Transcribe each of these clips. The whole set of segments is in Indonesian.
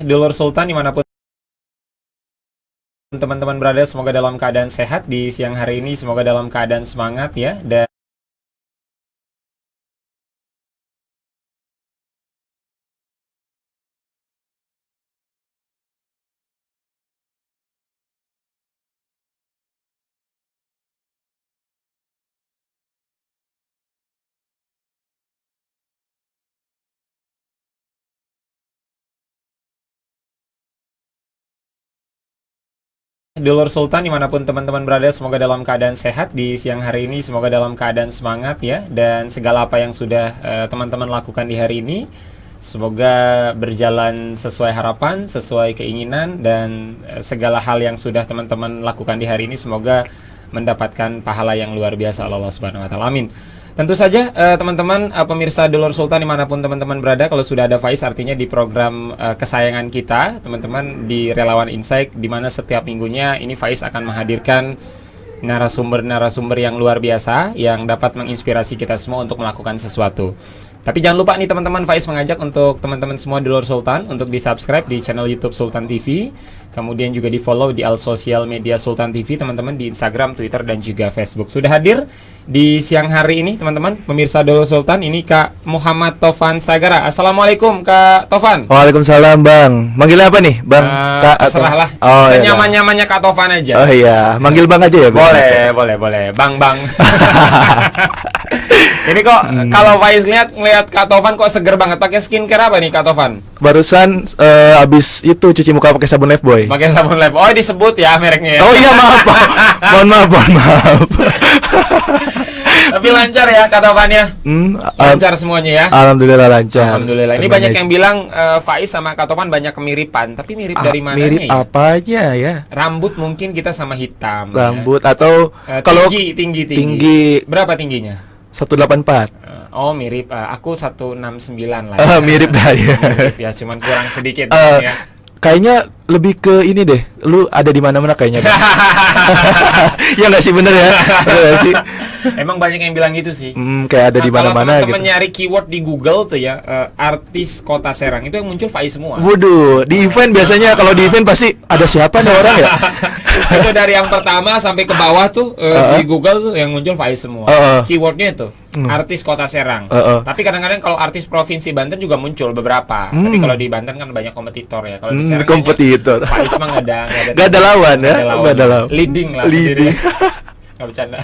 Dulur Sultan dimanapun teman-teman berada, semoga dalam keadaan sehat di siang hari ini, semoga dalam keadaan semangat ya. Dan Dulur Sultan dimanapun teman-teman berada, semoga dalam keadaan sehat di siang hari ini, semoga dalam keadaan semangat ya. Dan segala apa yang sudah teman-teman lakukan di hari ini, semoga berjalan sesuai harapan, sesuai keinginan. Dan segala hal yang sudah teman-teman lakukan di hari ini, semoga mendapatkan pahala yang luar biasa Allah Subhanahu wa Ta'ala. Amin. Tentu saja teman-teman pemirsa Dulur Sultan dimanapun teman-teman berada, kalau sudah ada Faiz artinya di program kesayangan kita teman-teman di Relawan Insight, di mana setiap minggunya ini Faiz akan menghadirkan narasumber-narasumber yang luar biasa yang dapat menginspirasi kita semua untuk melakukan sesuatu. Tapi jangan lupa nih teman-teman, Faiz mengajak untuk teman-teman semua Dulur Sultan untuk di-subscribe di channel YouTube Sultan TV, kemudian juga di-follow di all sosial media Sultan TV teman-teman, di Instagram, Twitter, dan juga Facebook. Sudah hadir di siang hari ini teman-teman pemirsa Dulur Sultan, ini Kak Muhammad Taufan Sagara. Assalamualaikum Kak Taufan. Waalaikumsalam Bang. Manggil apa nih Bang? Kak terserah lah. Oh, senyaman-nyamannya Kak Taufan aja. Oh iya, manggil Bang aja ya Bang? Boleh. Bang. Ini kok kalau Faiz ngeliat Kak Taufan kok seger banget. Pakai skincare apa nih Kak Taufan? Barusan habis itu cuci muka pakai sabun Lifebuoy. Pakai sabun Life. Oh, disebut ya mereknya ya. Oh iya, maaf Bang. Mohon maaf. Tapi lancar ya Kak Taufan ya. Lancar semuanya ya. Alhamdulillah lancar. Alhamdulillah. Ini banyak yang bilang Faiz sama Kak Taufan banyak kemiripan. Tapi mirip dari mananya mirip ya? apa aja ya? Rambut mungkin kita sama hitam. Rambut ya. Atau kalau tinggi. Berapa tingginya? 184. Oh mirip, aku 169 lah. Mirip dah ya. Mirip ya, cuman kurang sedikit ya. Kayaknya lebih ke ini deh. Lu ada di mana-mana kayaknya. Ya nggak sih, bener ya? Bener sih? Emang banyak yang bilang gitu sih. Kayak ada di mana-mana gitu. Kalau teman-teman gitu. nyari keyword di Google tuh ya, artis Kota Serang itu yang muncul Faiz semua. Waduh, di event biasanya kalau di event pasti ada siapa nih orang ya? Itu dari yang pertama sampai ke bawah tuh di Google tuh yang muncul Faiz semua. Keywordnya tuh artis Kota Serang. Tapi kadang-kadang kalau artis Provinsi Banten juga muncul beberapa. Tapi kalau di Banten kan banyak kompetitor ya. Kalau di Serang kompetitor. Faiz mah nggak ada lawan ya. Nggak ada lawan. Leading lah. Leading. Nggak bercanda.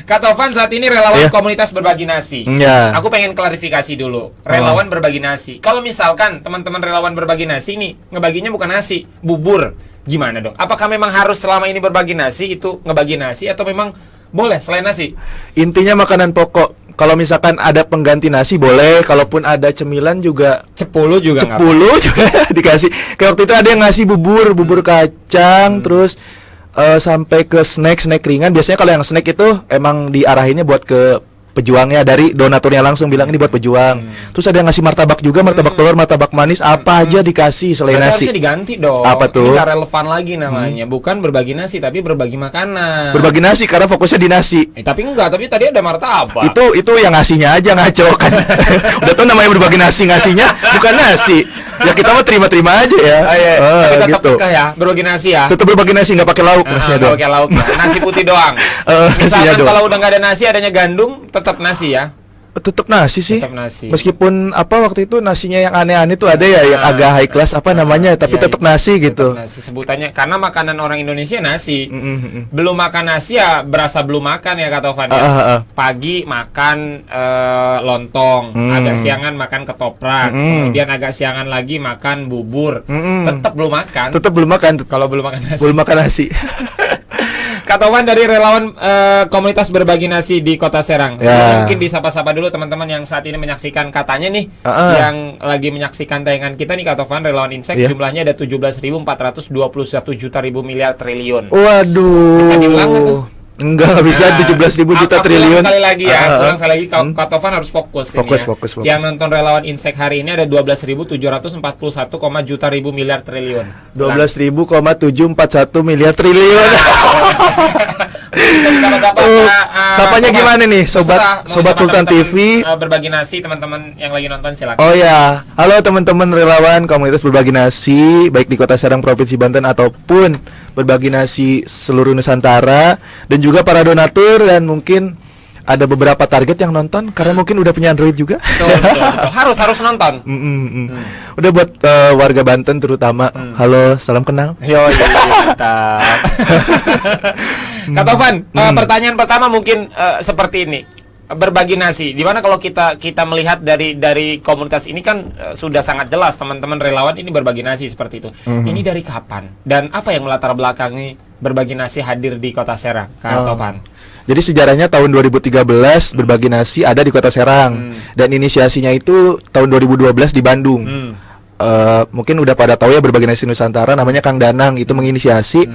Kak Taufan saat ini relawan komunitas berbagi nasi. Aku pengen klarifikasi dulu. Relawan berbagi nasi. Kalau misalkan teman-teman relawan berbagi nasi nih ngebaginya bukan nasi, bubur, gimana dong? Apakah memang harus selama ini berbagi nasi itu ngebagi nasi atau memang boleh selain nasi? Intinya makanan pokok. Kalau misalkan ada pengganti nasi boleh, kalaupun ada cemilan juga cepulu juga dikasih. Kayak waktu itu ada yang ngasih bubur kacang, terus sampai ke snack ringan. Biasanya kalau yang snack itu emang diarahinnya buat ke pejuangnya, dari donaturnya langsung bilang ini buat pejuang. Terus ada yang ngasih martabak juga, martabak telur, martabak manis, apa aja dikasih selain nasi. Harusnya diganti dong. Apa tuh? Ini gak relevan lagi namanya. Bukan berbagi nasi tapi berbagi makanan. Berbagi nasi karena fokusnya di nasi. Tapi tadi ada martabak. Itu yang ngasihnya aja ngaco kan. Udah tau namanya berbagi nasi, ngasihnya bukan nasi. Ya kita mah terima-terima aja ya. Tapi tetap gitu. ya, berbagi nasi ya. Tetap berbagi nasi, nggak pakai lauk nasinya doang. Nggak pakai lauk ya. Nasi putih doang. Misalkan kalau udah nggak ada nasi, adanya gandum, tetap nasi ya. Tetap nasi sih. Tetap nasi. Meskipun waktu itu nasinya yang aneh-aneh tuh ada ya, yang agak high class namanya, tapi tetap nasi gitu. Tetap nasi sebutannya karena makanan orang Indonesia nasi. Belum makan nasi ya berasa belum makan ya Kak Taufan ya. Pagi makan lontong, agak siangan makan ketoprak, kemudian agak siangan lagi makan bubur. Tetap belum makan. Kalau belum makan nasi. Belum makan nasi. Kak Taufan dari relawan komunitas berbagi nasi di Kota Serang. Mungkin disapa-sapa dulu teman-teman yang saat ini menyaksikan, katanya nih yang lagi menyaksikan tayangan kita nih Kak Taufan, relawan Insight jumlahnya ada 17.421 juta ribu miliar triliun. Waduh. Bisa diulang nggak tuh? Enggak bisa 17.000 juta triliun. Sekali lagi ya, ulang sekali lagi. Kak Taufan harus fokus. Fokus. Yang nonton relawan Insight hari ini ada 12.741 juta ribu miliar triliun. 12.741 miliar triliun. Bisa Sapa-sapa. Sapanya gimana nih, sobat Sultan TV? Berbagi nasi teman-teman yang lagi nonton silakan. Oh ya, halo teman-teman relawan komunitas berbagi nasi, baik di Kota Serang Provinsi Banten ataupun berbagi nasi seluruh Nusantara, dan juga para donatur, dan mungkin ada beberapa target yang nonton karena mungkin udah punya Android juga. Betul. Harus nonton. Udah buat warga Banten terutama. Halo, salam kenal. Yo, mantap. Kak Tovan, pertanyaan pertama mungkin seperti ini. Berbagi nasi. Dimana kalau kita melihat dari komunitas ini kan sudah sangat jelas teman-teman relawan ini berbagi nasi seperti itu. Ini dari kapan? Dan apa yang melatar belakangi berbagi nasi hadir di Kota Serang, Kak Tovan? Jadi sejarahnya tahun 2013 berbagi nasi ada di Kota Serang, dan inisiasinya itu tahun 2012 di Bandung. Mungkin udah pada tahu ya, berbagi nasi Nusantara namanya Kang Danang itu menginisiasi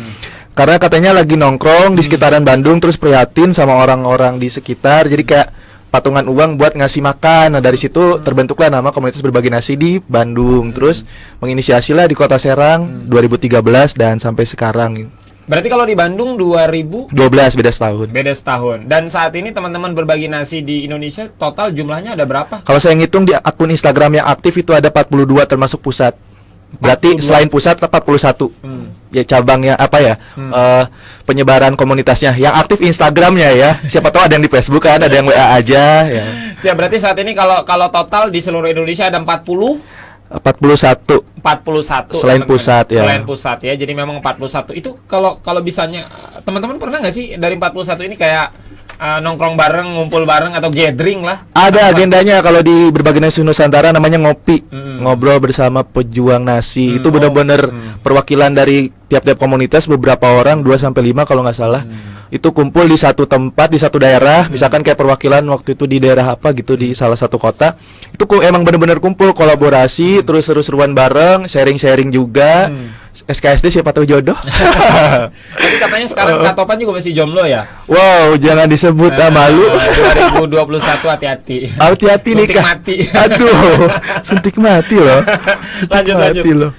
karena katanya lagi nongkrong di sekitaran Bandung, terus prihatin sama orang-orang di sekitar, jadi kayak patungan uang buat ngasih makan. Nah dari situ terbentuklah nama komunitas berbagi nasi di Bandung, terus menginisiasilah di Kota Serang 2013 dan sampai sekarang. Berarti kalau di Bandung 2012 beda setahun. Beda setahun. Dan saat ini teman-teman berbagi nasi di Indonesia total jumlahnya ada berapa? Kalau saya ngitung di akun Instagram yang aktif itu ada 42 termasuk pusat. Berarti 42. Selain pusat 41. Ya cabangnya apa ya? Penyebaran komunitasnya. Yang aktif Instagramnya ya. Siapa tahu ada yang di Facebook kan, ada yang WA aja ya. Siap, berarti saat ini kalau total di seluruh Indonesia ada 41 selain teman-teman. Pusat ya. Selain pusat ya. Jadi memang 41 itu kalau bisanya teman-teman pernah nggak sih dari 41 ini kayak nongkrong bareng, ngumpul bareng atau gathering lah? Ada agendanya kalau di berbagi nasi Nusantara namanya ngopi. Ngobrol bersama pejuang nasi. Itu benar-benar perwakilan dari tiap-tiap komunitas, beberapa orang 2 sampai 5 kalau nggak salah. Itu kumpul di satu tempat, di satu daerah, misalkan kayak perwakilan waktu itu di daerah apa gitu, di salah satu kota. Itu emang bener-bener kumpul, kolaborasi, terus seru-seruan bareng, sharing-sharing juga. SKSD siapa tahu jodoh. Tapi katanya sekarang Kak Topan juga masih jomblo ya? Wow, jangan disebut, malu. 2021 hati-hati. Hati-hati nih Suntik mati. Aduh, suntik mati loh. Lanjut. Loh.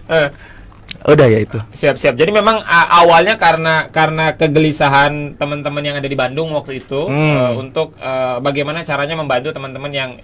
Udah ya itu. Siap. Jadi memang awalnya karena kegelisahan teman-teman yang ada di Bandung waktu itu untuk bagaimana caranya membantu teman-teman yang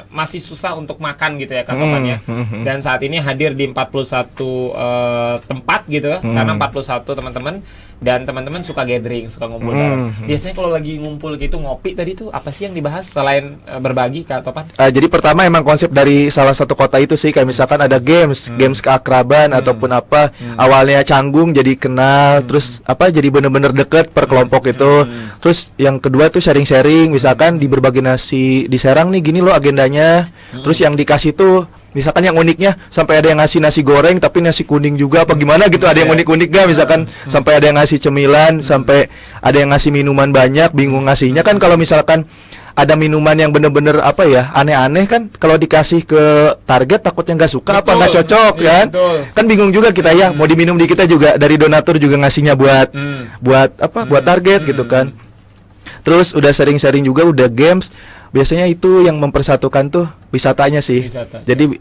masih susah untuk makan gitu ya Kak Topan ya. Dan saat ini hadir di 41 tempat gitu ya. Karena 41 teman-teman, dan teman-teman suka gathering, suka ngumpul bareng. Biasanya kalau lagi ngumpul gitu ngopi tadi tuh apa sih yang dibahas selain berbagi Kak Topan? Jadi pertama emang konsep dari salah satu kota itu sih, kayak misalkan ada games keakraban ataupun apa. Awalnya canggung jadi kenal, terus jadi bener-bener deket per kelompok itu. Terus yang kedua tuh sharing-sharing, misalkan di berbagi nasi di Serang nih gini loh agendanya. Terus yang dikasih tuh misalkan yang uniknya sampai ada yang ngasih nasi goreng tapi nasi kuning juga apa gimana gitu, ada yang unik-unik gak, misalkan sampai ada yang ngasih cemilan, sampai ada yang ngasih minuman banyak, bingung ngasihnya kan. Kalau misalkan ada minuman yang bener-bener aneh-aneh kan, kalau dikasih ke target takutnya nggak suka, apa nggak cocok kan. Kan bingung juga kita ya, mau diminum di kita juga dari donatur juga ngasihnya buat target gitu kan. Terus udah sering-sering juga, udah games. Biasanya itu yang mempersatukan tuh wisatanya sih. Jadi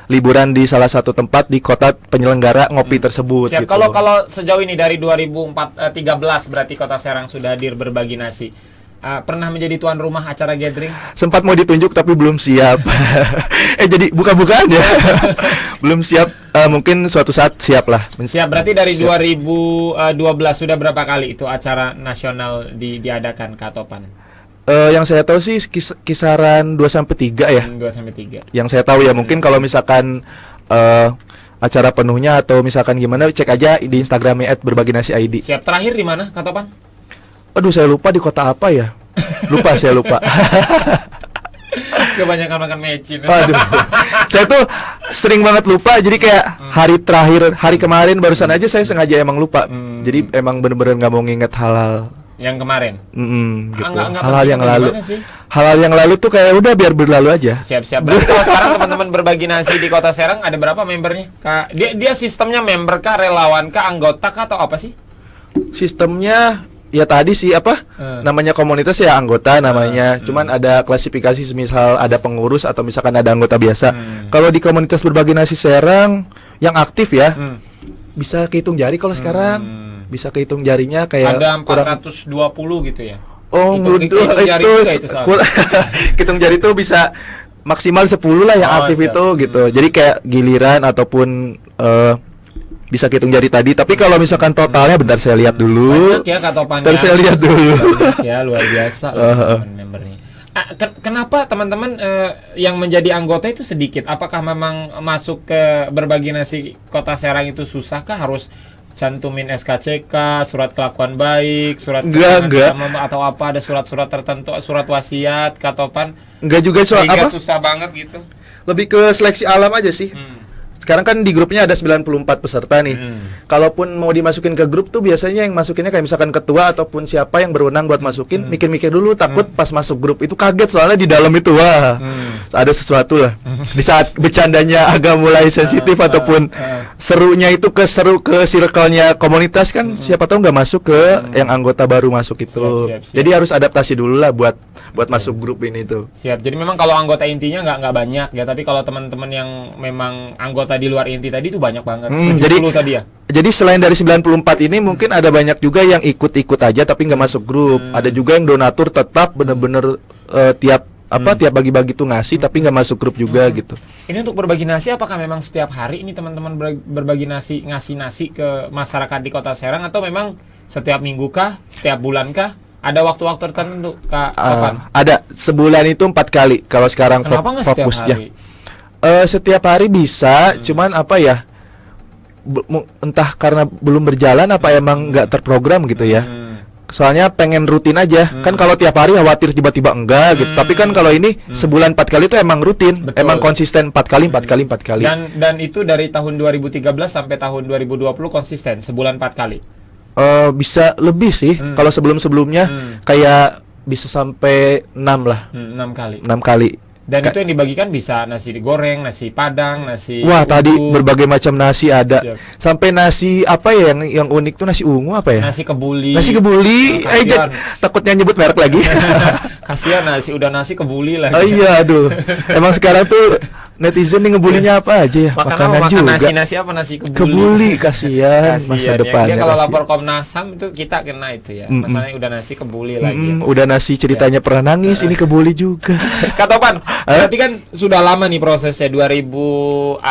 liburan di salah satu tempat di kota penyelenggara ngopi tersebut. Siap. Gitu. Kalau sejauh ini dari 2013 berarti Kota Serang sudah hadir berbagi nasi. Pernah menjadi tuan rumah acara gathering? Sempat mau ditunjuk tapi belum siap. Jadi buka-bukaan ya. Belum siap. Mungkin suatu saat siap lah. Siap. Berarti dari 2012 sudah berapa kali itu acara nasional diadakan Kak Topan? Yang saya tahu sih kisaran 2 sampai 3 ya. 2 sampai 3. Yang saya tahu ya, mungkin kalau misalkan acara penuhnya atau misalkan gimana, cek aja di Instagramnya @berbaginasi_id. Siap. Terakhir di mana Kak Topan? Aduh, saya lupa di kota apa ya. Saya lupa. Kebanyakan makan mecin. Aduh. Saya tuh sering banget lupa. Jadi kayak hari kemarin barusan aja saya sengaja emang lupa. Jadi emang bener-bener nggak mau nginget hal-hal yang kemarin. Gitu. Hal-hal yang lalu. Hal-hal yang lalu tuh kayak udah biar berlalu aja. Siap. Berarti kalau sekarang teman-teman berbagi nasi di Kota Serang ada berapa membernya? Kak, dia sistemnya member kah, relawan kah, anggota kah, atau apa sih? Sistemnya ya tadi sih namanya komunitas ya anggota namanya. Cuman ada klasifikasi, semisal ada pengurus atau misalkan ada anggota biasa. Kalau di komunitas berbagi nasi Serang yang aktif ya bisa kehitung jari kalau sekarang. bisa kehitung jarinya kayak Ada kurang. 420 gitu ya. Oh, Hitung jari juga itu soalnya. hitung jari itu bisa maksimal 10 lah yang Oh, aktif siap. itu gitu. Jadi kayak giliran ataupun bisa hitung jari tadi. Tapi kalau misalkan totalnya bentar saya lihat dulu. Banyak ya Kak Topan Bentar ya. saya lihat dulu. Banyak ya, luar biasa teman membernya. Kenapa teman-teman yang menjadi anggota itu sedikit? Apakah memang masuk ke berbagi nasi Kota Serang itu susahkah? Harus cantumin SKCK, surat kelakuan baik, surat Enggak. keterangan sama atau apa, ada surat-surat tertentu, surat wasiat, Kak Topan, Enggak juga soal sehingga apa? susah banget gitu. Lebih ke seleksi alam aja sih. Sekarang kan di grupnya ada 94 peserta nih. Kalaupun mau dimasukin ke grup tuh biasanya yang masukinnya kayak misalkan ketua ataupun siapa yang berwenang buat masukin, mikir-mikir dulu, takut pas masuk grup itu kaget soalnya di dalam itu wah ada sesuatu lah. Di saat bercandanya agak mulai sensitif ataupun serunya itu seru ke circle-nya komunitas kan siapa tahu nggak masuk ke yang anggota baru masuk itu. Siap. Jadi harus adaptasi dulu lah buat masuk grup ini tuh. Siap. Jadi memang kalau anggota intinya nggak banyak ya, tapi kalau teman-teman yang memang anggota di luar inti tadi itu banyak banget. 70 jadi tadi ya. Jadi selain dari 94 ini mungkin ada banyak juga yang ikut-ikut aja tapi nggak masuk grup. Ada juga yang donatur tetap bener-bener tiap bagi-bagi tuh ngasih tapi nggak masuk grup juga gitu. Ini untuk berbagi nasi apakah memang setiap hari ini teman-teman berbagi nasi, ngasih nasi ke masyarakat di Kota Serang, atau memang setiap minggu kah, setiap bulan kah? Ada waktu-waktu tertentu Kak Topan? Ada sebulan itu 4 kali kalau sekarang Kenapa nggak setiap fokusnya. hari? Setiap hari bisa, cuman apa ya? Entah karena belum berjalan apa emang nggak terprogram gitu ya. Soalnya pengen rutin aja. Kan kalau tiap hari khawatir tiba-tiba enggak gitu. Tapi kan kalau ini sebulan 4 kali itu emang rutin. Betul. Emang konsisten 4 kali. Dan itu dari tahun 2013 sampai tahun 2020 konsisten sebulan 4 kali. Bisa lebih sih. Kalau sebelum-sebelumnya kayak bisa sampai 6 lah. 6 kali. 6 kali. Dan itu yang dibagikan bisa nasi digoreng, nasi padang, nasi Wah, tadi uduk, berbagai macam nasi ada. Siap. Sampai nasi apa ya yang unik tuh nasi ungu apa ya? nasi kebuli. Nasi kebuli. Kasihan. Takutnya nyebut merek lagi. Kasihan nasi kebuli lah. Oh iya, aduh. Emang sekarang tuh netizen nih ngebulinya apa aja ya? Makanan juga. Nasi apa nasi kebuli. Kebuli kasihan masa Kasihan ya. depannya. Dia kalau kasihan. lapor Komnas HAM itu kita kena itu ya. Masalahnya udah nasi kebuli lagi. Ya. Udah nasi ceritanya pernah nangis, ini kebuli juga. Kak Topan, berarti kan sudah lama nih prosesnya 2013,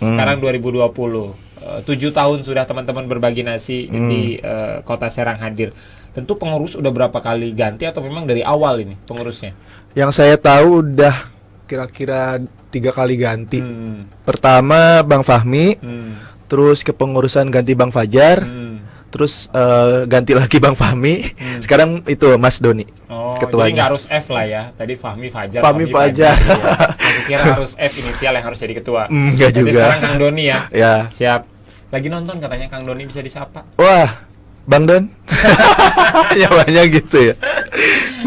sekarang 2020. 7 tahun sudah teman-teman berbagi nasi di Kota Serang hadir. Tentu pengurus udah berapa kali ganti atau memang dari awal ini pengurusnya? Yang saya tahu udah kira-kira 3 kali ganti. Pertama Bang Fahmi, terus kepengurusan ganti Bang Fajar, terus ganti lagi Bang Fahmi. Sekarang itu Mas Doni. Oh, ketuanya. jadi nggak harus F lah ya. Tadi Fahmi Fajar. Fahmi Fajar. Ya. Aku kira harus F inisial yang harus jadi ketua. Enggak Jadi juga. sekarang Kang Doni ya. Ya. Siap. Lagi nonton katanya Kang Doni, bisa disapa. Wah, Bang Don. Nyawanya gitu ya.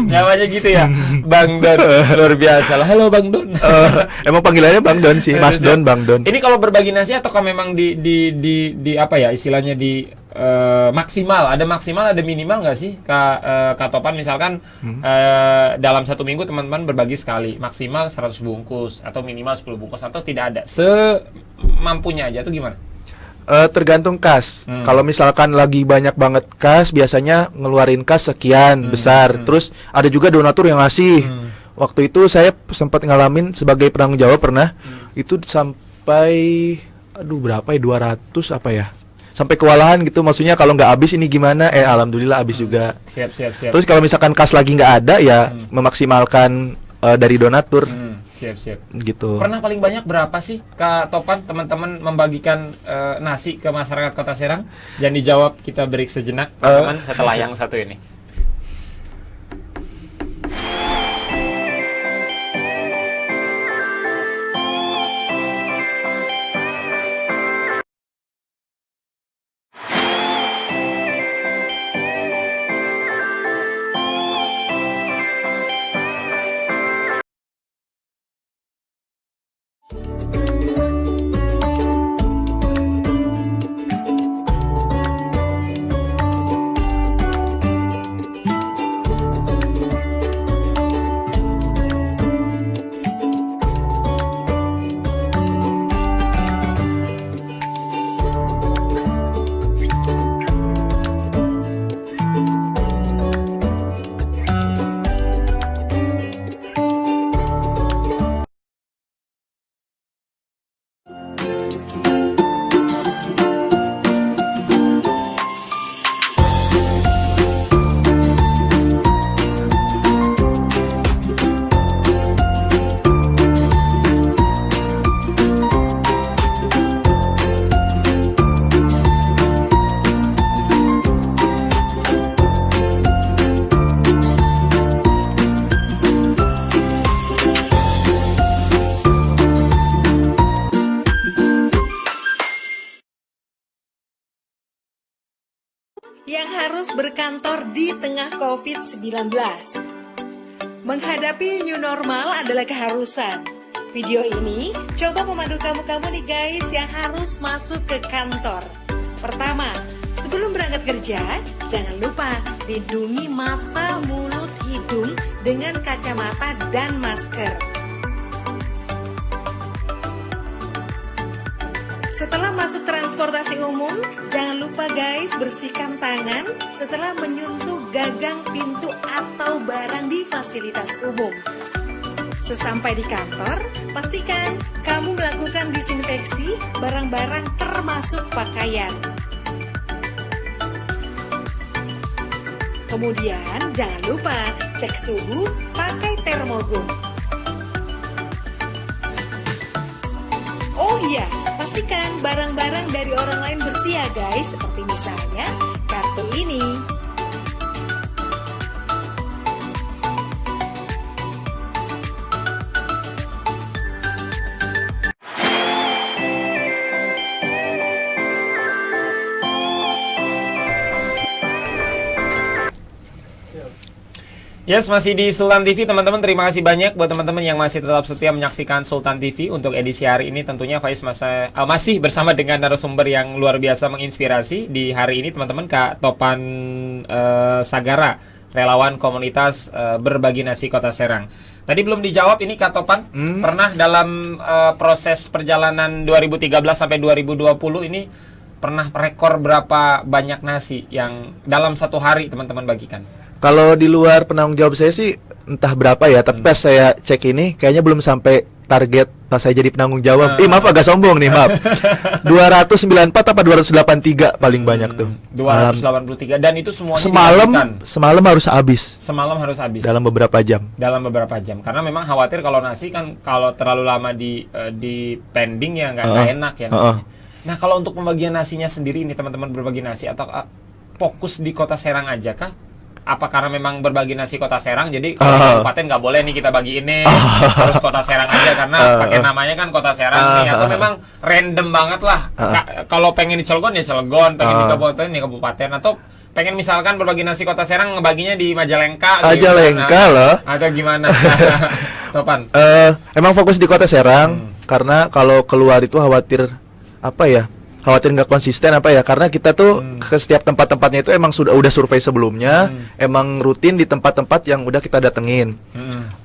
Nyawanya gitu ya. Bang Don. Luar biasa lah. Halo Bang Don. Emang panggilannya Bang Don sih, Mas Don, Bang Don. Ini kalau berbagi nasi ataukah memang di apa ya istilahnya di maksimal, ada maksimal ada minimal nggak sih Kak Topan, misalkan dalam 1 minggu teman-teman berbagi sekali, maksimal 100 bungkus atau minimal 10 bungkus, atau tidak ada, semampunya aja tuh gimana? Tergantung kas. Kalau misalkan lagi banyak banget kas, biasanya ngeluarin kas sekian besar. Terus ada juga donatur yang ngasih. Waktu itu saya sempat ngalamin sebagai penanggung jawab pernah. Itu sampai berapa ya, 200 apa ya? Sampai kewalahan gitu, maksudnya kalau nggak habis ini gimana? Alhamdulillah habis juga. Siap. Terus kalau misalkan kas lagi nggak ada ya memaksimalkan dari donatur. Siap. Gitu. Pernah paling banyak berapa sih Kak Topan teman-teman membagikan nasi ke masyarakat Kota Serang? Jangan dijawab, kita break sejenak teman-teman setelah yang satu ini. harus berkantor di tengah COVID-19. Menghadapi new normal adalah keharusan. Video ini coba memandu kamu nih guys yang harus masuk ke kantor. Pertama, sebelum berangkat kerja, jangan lupa lindungi mata, mulut, hidung dengan kacamata dan masker. Setelah masuk transportasi umum, jangan lupa guys bersihkan tangan setelah menyentuh gagang pintu atau barang di fasilitas umum. Sesampai di kantor, pastikan kamu melakukan disinfeksi barang-barang termasuk pakaian. Kemudian jangan lupa cek suhu pakai termogun. Oh iya, pastikan barang-barang dari orang lain bersih ya guys, seperti misalnya kartu ini. Yes, masih di Sultan TV teman-teman. Terima kasih banyak buat teman-teman yang masih tetap setia menyaksikan Sultan TV. Untuk edisi hari ini tentunya Faiz masih bersama dengan narasumber yang luar biasa menginspirasi. Di hari ini teman-teman, Kak Topan Sagara, relawan komunitas Berbagi Nasi Kota Serang. Tadi belum dijawab ini Kak Topan, pernah dalam proses perjalanan 2013 sampai 2020 ini pernah rekor berapa banyak nasi yang dalam satu hari teman-teman bagikan? Kalau di luar penanggung jawab saya sih entah berapa ya, tapi pas saya cek ini kayaknya belum sampai target pas saya jadi penanggung jawab. Maaf agak sombong nih, maaf. 294 apa 283 paling banyak tuh. 283 dan itu semuanya semalam harus habis. Semalam harus habis. Dalam beberapa jam. Dalam beberapa jam. Karena memang khawatir kalau nasi kan kalau terlalu lama di pending ya nggak enak ya nasinya. Nah, kalau untuk pembagian nasinya sendiri ini teman-teman berbagi nasi atau fokus di Kota Serang aja kah? Apa karena memang berbagi nasi Kota Serang, jadi kalau kabupaten nggak boleh nih kita bagi ini, harus Kota Serang aja karena pakai namanya kan Kota Serang nih, atau memang random banget lah. Kalau pengen di Cilegon ya Cilegon, pengen di kabupaten ya kabupaten, atau pengen misalkan berbagi nasi Kota Serang ngebaginya di Majalengka loh, atau gimana? Topan. Emang fokus di Kota Serang karena kalau keluar itu khawatir khawatir nggak konsisten karena kita tuh ke setiap tempat-tempatnya itu emang udah survei sebelumnya, emang rutin di tempat-tempat yang udah kita datengin.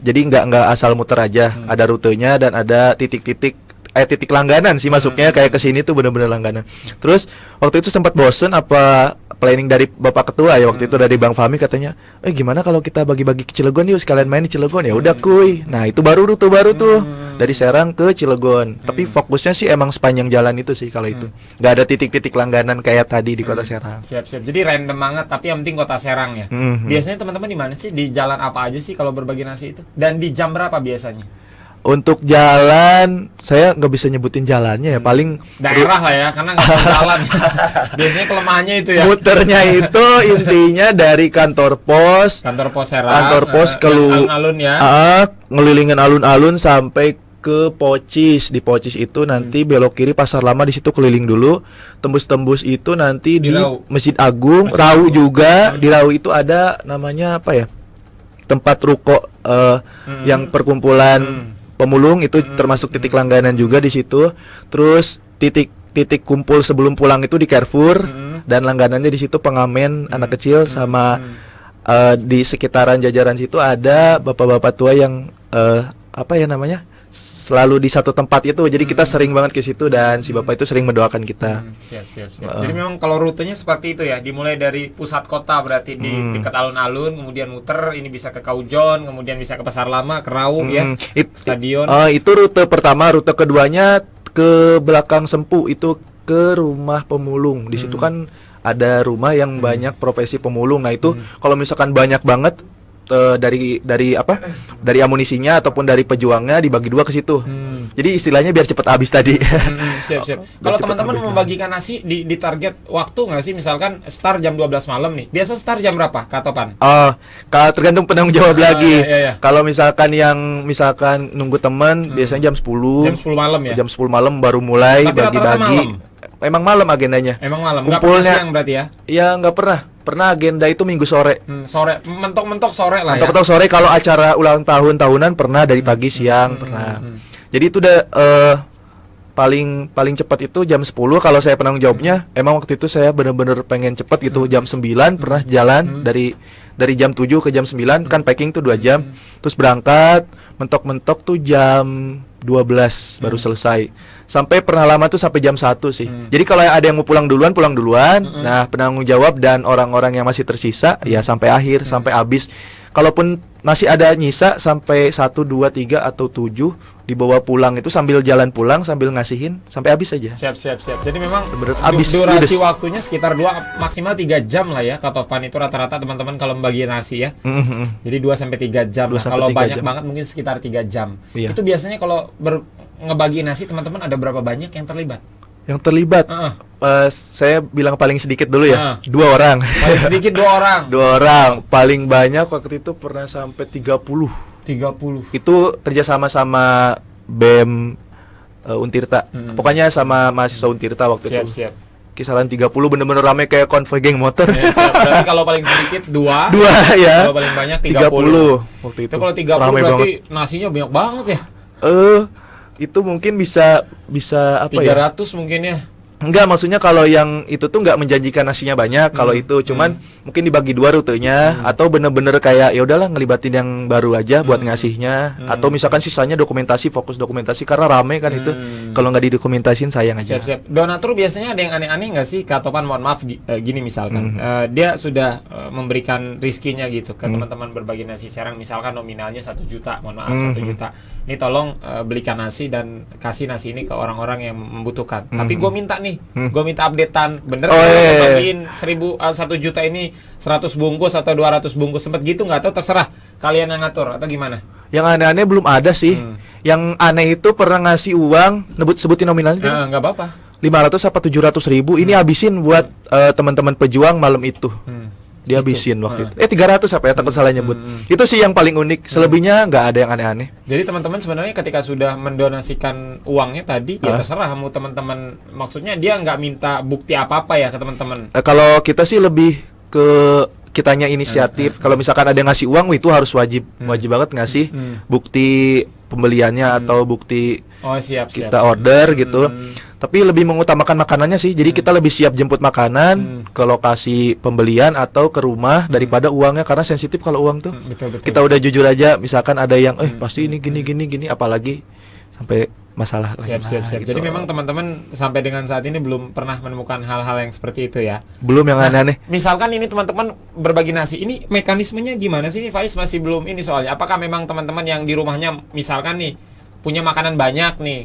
Jadi nggak asal muter aja, ada rutenya dan ada titik langganan sih masuknya, kayak ke sini tuh bener-bener langganan. Terus waktu itu sempat bosen planning dari Bapak Ketua ya waktu itu dari Bang Fahmi katanya, gimana kalau kita bagi-bagi ke Cilegon yuk, sekalian main di Cilegon. Ya udah kuy. Nah, itu rute baru tuh dari Serang ke Cilegon. Tapi fokusnya sih emang sepanjang jalan itu sih kalau itu. Nggak ada titik-titik langganan kayak tadi di Kota Serang. Siap. Jadi random banget tapi yang penting Kota Serang ya. Biasanya teman-teman di mana sih? Di jalan apa aja sih kalau berbagi nasi itu? Dan di jam berapa biasanya? Untuk jalan, saya nggak bisa nyebutin jalannya ya, paling daerah lah ya, karena nggak tahu jalan. Biasanya kelemahannya itu ya. Muternya itu intinya dari kantor pos Serang, ke alun-alun ya. Ngelilingin alun-alun sampai ke Pocis. Di Pocis itu nanti belok kiri Pasar Lama, di situ keliling dulu. Tembus-tembus itu nanti di Masjid Agung, Rau juga. Di Rau itu ada namanya tempat ruko yang perkumpulan pemulung itu termasuk titik langganan juga di situ. Terus titik kumpul sebelum pulang itu di Carrefour dan langganannya di situ pengamen anak kecil sama di sekitaran jajaran situ ada bapak-bapak tua yang selalu di satu tempat itu. Jadi kita sering banget ke situ dan si bapak itu sering mendoakan kita. Siap. Jadi memang kalau rutenya seperti itu ya, dimulai dari pusat kota berarti di dekat alun-alun, kemudian muter ini bisa ke Kaujon, kemudian bisa ke Pasar Lama, ke Raung ya, stadion. Itu rute pertama. Rute keduanya ke belakang Sempu, itu ke rumah pemulung. Di situ kan ada rumah yang banyak profesi pemulung. Nah itu kalau misalkan banyak banget dari amunisinya ataupun dari pejuangnya dibagi dua ke situ. Jadi istilahnya biar cepat habis tadi. Siap. Kalau teman-teman membagikan nasi di target waktu nggak sih? Misalkan start jam 12 malam nih. Biasa start jam berapa, Kak Topan? Kalau tergantung penanggung jawab lagi. Iya. Kalau misalkan nunggu teman biasanya jam 10. Jam 10 malam ya. Jam 10 malam baru mulai bagi-bagi. Emang malam agendanya. Emang malam. Kumpulnya siang berarti ya? Iya, nggak pernah. pernah agenda itu Minggu sore. Sore, mentok-mentok sore lah ya. Mentok-mentok sore kalau acara ulang tahun tahunan pernah dari pagi siang pernah. Jadi itu udah paling cepat itu jam 10 kalau saya penanggung jawabnya. Emang waktu itu saya bener-bener pengen cepat gitu. Jam 9 pernah jalan dari jam 7 ke jam 9 kan packing tuh 2 jam. Terus berangkat mentok-mentok tuh jam 12 baru selesai. Sampai pernah lama tuh sampai jam 1 sih. Jadi kalau ada yang mau pulang duluan. Nah, penanggung jawab dan orang-orang yang masih tersisa ya sampai akhir, sampai habis. Kalaupun masih ada nyisa sampai 1, 2, 3 atau 7 dibawa pulang itu sambil jalan pulang sambil ngasihin sampai habis aja. Siap. Jadi memang habis durasi waktunya sekitar 2 maksimal 3 jam lah ya. Katopan itu rata-rata teman-teman kalau membagi nasi ya. Jadi 2 sampai 3 jam. Nah, kalau banyak banget mungkin sekitar 3 jam. Iya. Itu biasanya kalau ngebagi nasi teman-teman ada berapa banyak yang terlibat? Yang terlibat saya bilang paling sedikit dulu ya. 2 orang. Paling sedikit 2 orang. 2 orang. Paling banyak waktu itu pernah sampai 30. Itu kerjasama sama BEM Untirta. Pokoknya sama mahasiswa Untirta waktu itu. Siap. Kisaran 30 bener-bener rame kayak konvoy geng motor. Ya, siap. Berarti kalau paling sedikit 2 ya. Kalau paling banyak 30. Waktu itu. Kalau 30 rame berarti banget. nasinya banyak banget ya. Itu mungkin bisa apa 300 ya? mungkin ya. Enggak, maksudnya kalau yang itu tuh enggak menjanjikan nasinya banyak. Kalau itu cuman mungkin dibagi 2 rutenya atau bener-bener kayak ya udahlah ngelibatin yang baru aja buat ngasihnya atau misalkan sisanya dokumentasi, fokus dokumentasi karena rame kan itu. Kalau nggak didokumentasin sayang aja. Siap. Donatur biasanya ada yang aneh-aneh nggak sih? Kak Topan, mohon maaf gini misalkan dia sudah memberikan rizkinya gitu ke teman-teman berbagi nasi Serang, misalkan nominalnya 1 juta, mohon maaf 1 juta. Ini tolong belikan nasi dan kasih nasi ini ke orang-orang yang membutuhkan. Tapi gue minta nih, gue minta updatean, bener bagiin 1 juta ini 100 bungkus atau 200 bungkus, sempet gitu nggak? Atau terserah kalian yang ngatur atau gimana? Yang aneh-aneh belum ada sih. Yang aneh itu pernah ngasih uang, sebutin nominalnya. Nggak apa-apa. 500 apa 700 ribu ini habisin buat teman-teman pejuang malam itu. Dia habisin waktu itu. 300 apa ya, takut salah nyebut. Itu sih yang paling unik. Selebihnya nggak ada yang aneh-aneh. Jadi teman-teman sebenarnya ketika sudah mendonasikan uangnya tadi, ya terserah kamu teman-teman. Maksudnya dia nggak minta bukti apa-apa ya ke teman-teman. Kalau kita sih lebih ke kitanya inisiatif. Kalau misalkan ada yang ngasih uang, itu harus wajib banget ngasih bukti pembeliannya atau bukti kita order gitu. Tapi lebih mengutamakan makanannya sih. Jadi kita lebih siap jemput makanan ke lokasi pembelian atau ke rumah daripada uangnya, karena sensitif kalau uang tuh. Betul. Kita udah jujur aja, misalkan ada yang pasti ini gini apalagi sampai masalah. Siap. Gitu. Jadi memang teman-teman sampai dengan saat ini belum pernah menemukan hal-hal yang seperti itu ya. Belum yang aneh-aneh. Misalkan ini teman-teman berbagi nasi, ini mekanismenya gimana sih? Ini Faiz masih belum ini soalnya. Apakah memang teman-teman yang di rumahnya misalkan nih punya makanan banyak nih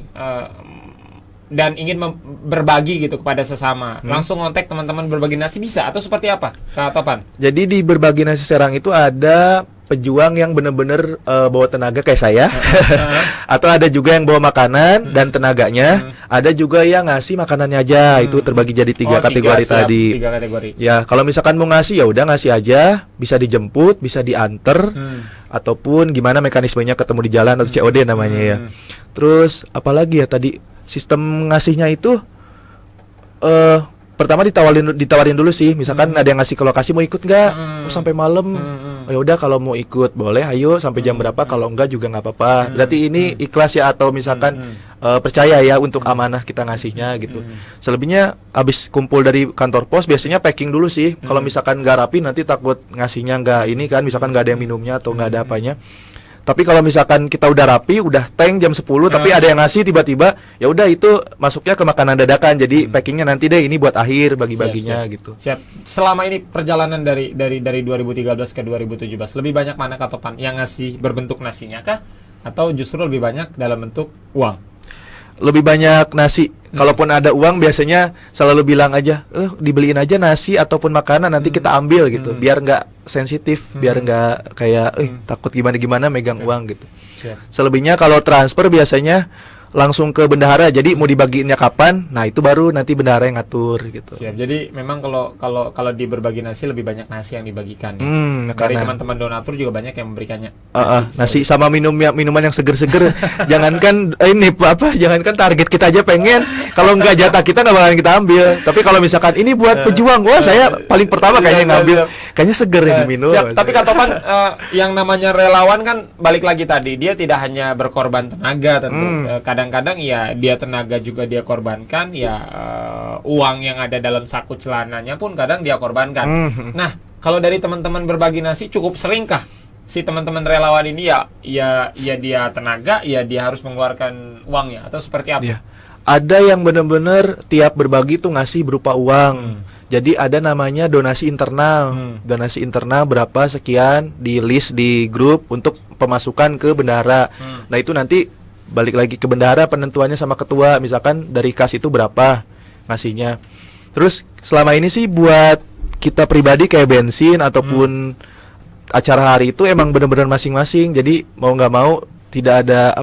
dan ingin berbagi gitu kepada sesama, langsung ngontek teman-teman berbagi nasi bisa atau seperti apa, Kak Topan? Jadi di berbagi nasi Serang itu ada pejuang yang bener-bener bawa tenaga kayak saya, atau ada juga yang bawa makanan dan tenaganya, ada juga yang ngasih makanannya aja. Itu terbagi jadi 3 kategori tadi. 3 kategori. Ya, kalau misalkan mau ngasih ya udah ngasih aja, bisa dijemput, bisa diantar, ataupun gimana mekanismenya ketemu di jalan atau COD namanya ya. Terus apalagi ya tadi sistem ngasihnya itu pertama ditawarin dulu sih, misalkan ada yang ngasih ke lokasi, mau ikut nggak? Sampai malam. Ya udah kalau mau ikut boleh, ayo sampai jam berapa, kalau enggak juga nggak apa-apa. Berarti ini ikhlas ya, atau misalkan percaya ya untuk amanah kita ngasihnya gitu. Selebihnya habis kumpul dari kantor pos biasanya packing dulu sih. Kalau misalkan nggak rapi nanti takut ngasihnya nggak ini kan, misalkan nggak ada yang minumnya atau nggak ada apanya. Tapi kalau misalkan kita udah rapi, udah tank jam 10 tapi ada yang ngasih tiba-tiba, ya udah itu masuknya ke makanan dadakan. Jadi packingnya nanti deh ini buat akhir bagi-baginya gitu. Siap. Selama ini perjalanan dari 2013 ke 2017 lebih banyak mana Kak Topan yang ngasih berbentuk nasinya kah atau justru lebih banyak dalam bentuk uang? Lebih banyak nasi. Kalaupun ada uang biasanya selalu bilang aja, dibeliin aja nasi ataupun makanan nanti kita ambil gitu, biar nggak sensitif, biar nggak kayak takut gimana megang uang gitu. Siap. Selebihnya kalau transfer biasanya langsung ke bendahara. Jadi mau dibagiinnya kapan? Nah, itu baru nanti bendahara yang ngatur gitu. Siap. Jadi memang kalau di berbagi nasi lebih banyak nasi yang dibagikan. Dari Karena teman-teman donatur juga banyak yang memberikannya nasi sama minuman yang seger-seger. Jangankan ini apa? Jangankan target kita aja pengen. Kalau nggak jatah kita nggak bakalan kita ambil. Tapi kalau misalkan ini buat pejuang, wah saya paling pertama kayaknya ngambil. Kayaknya seger yang diminum. Siap. Tapi Kak Topan, yang namanya relawan kan balik lagi tadi, dia tidak hanya berkorban tenaga tentu. Kadang-kadang ya dia tenaga juga dia korbankan, ya uang yang ada dalam saku celananya pun kadang dia korbankan. Nah, kalau dari teman-teman berbagi nasi cukup seringkah si teman-teman relawan ini ya dia tenaga, ya dia harus mengeluarkan uangnya atau seperti apa? Iya. Ada yang benar-benar tiap berbagi tuh ngasih berupa uang. Jadi ada namanya donasi internal. Donasi internal berapa sekian di list di grup untuk pemasukan ke bendahara. Nah, itu nanti balik lagi ke bendahara, penentuannya sama ketua. Misalkan dari kas itu berapa ngasihnya. Terus selama ini sih buat kita pribadi kayak bensin ataupun acara hari itu emang benar-benar masing-masing. Jadi mau nggak mau tidak ada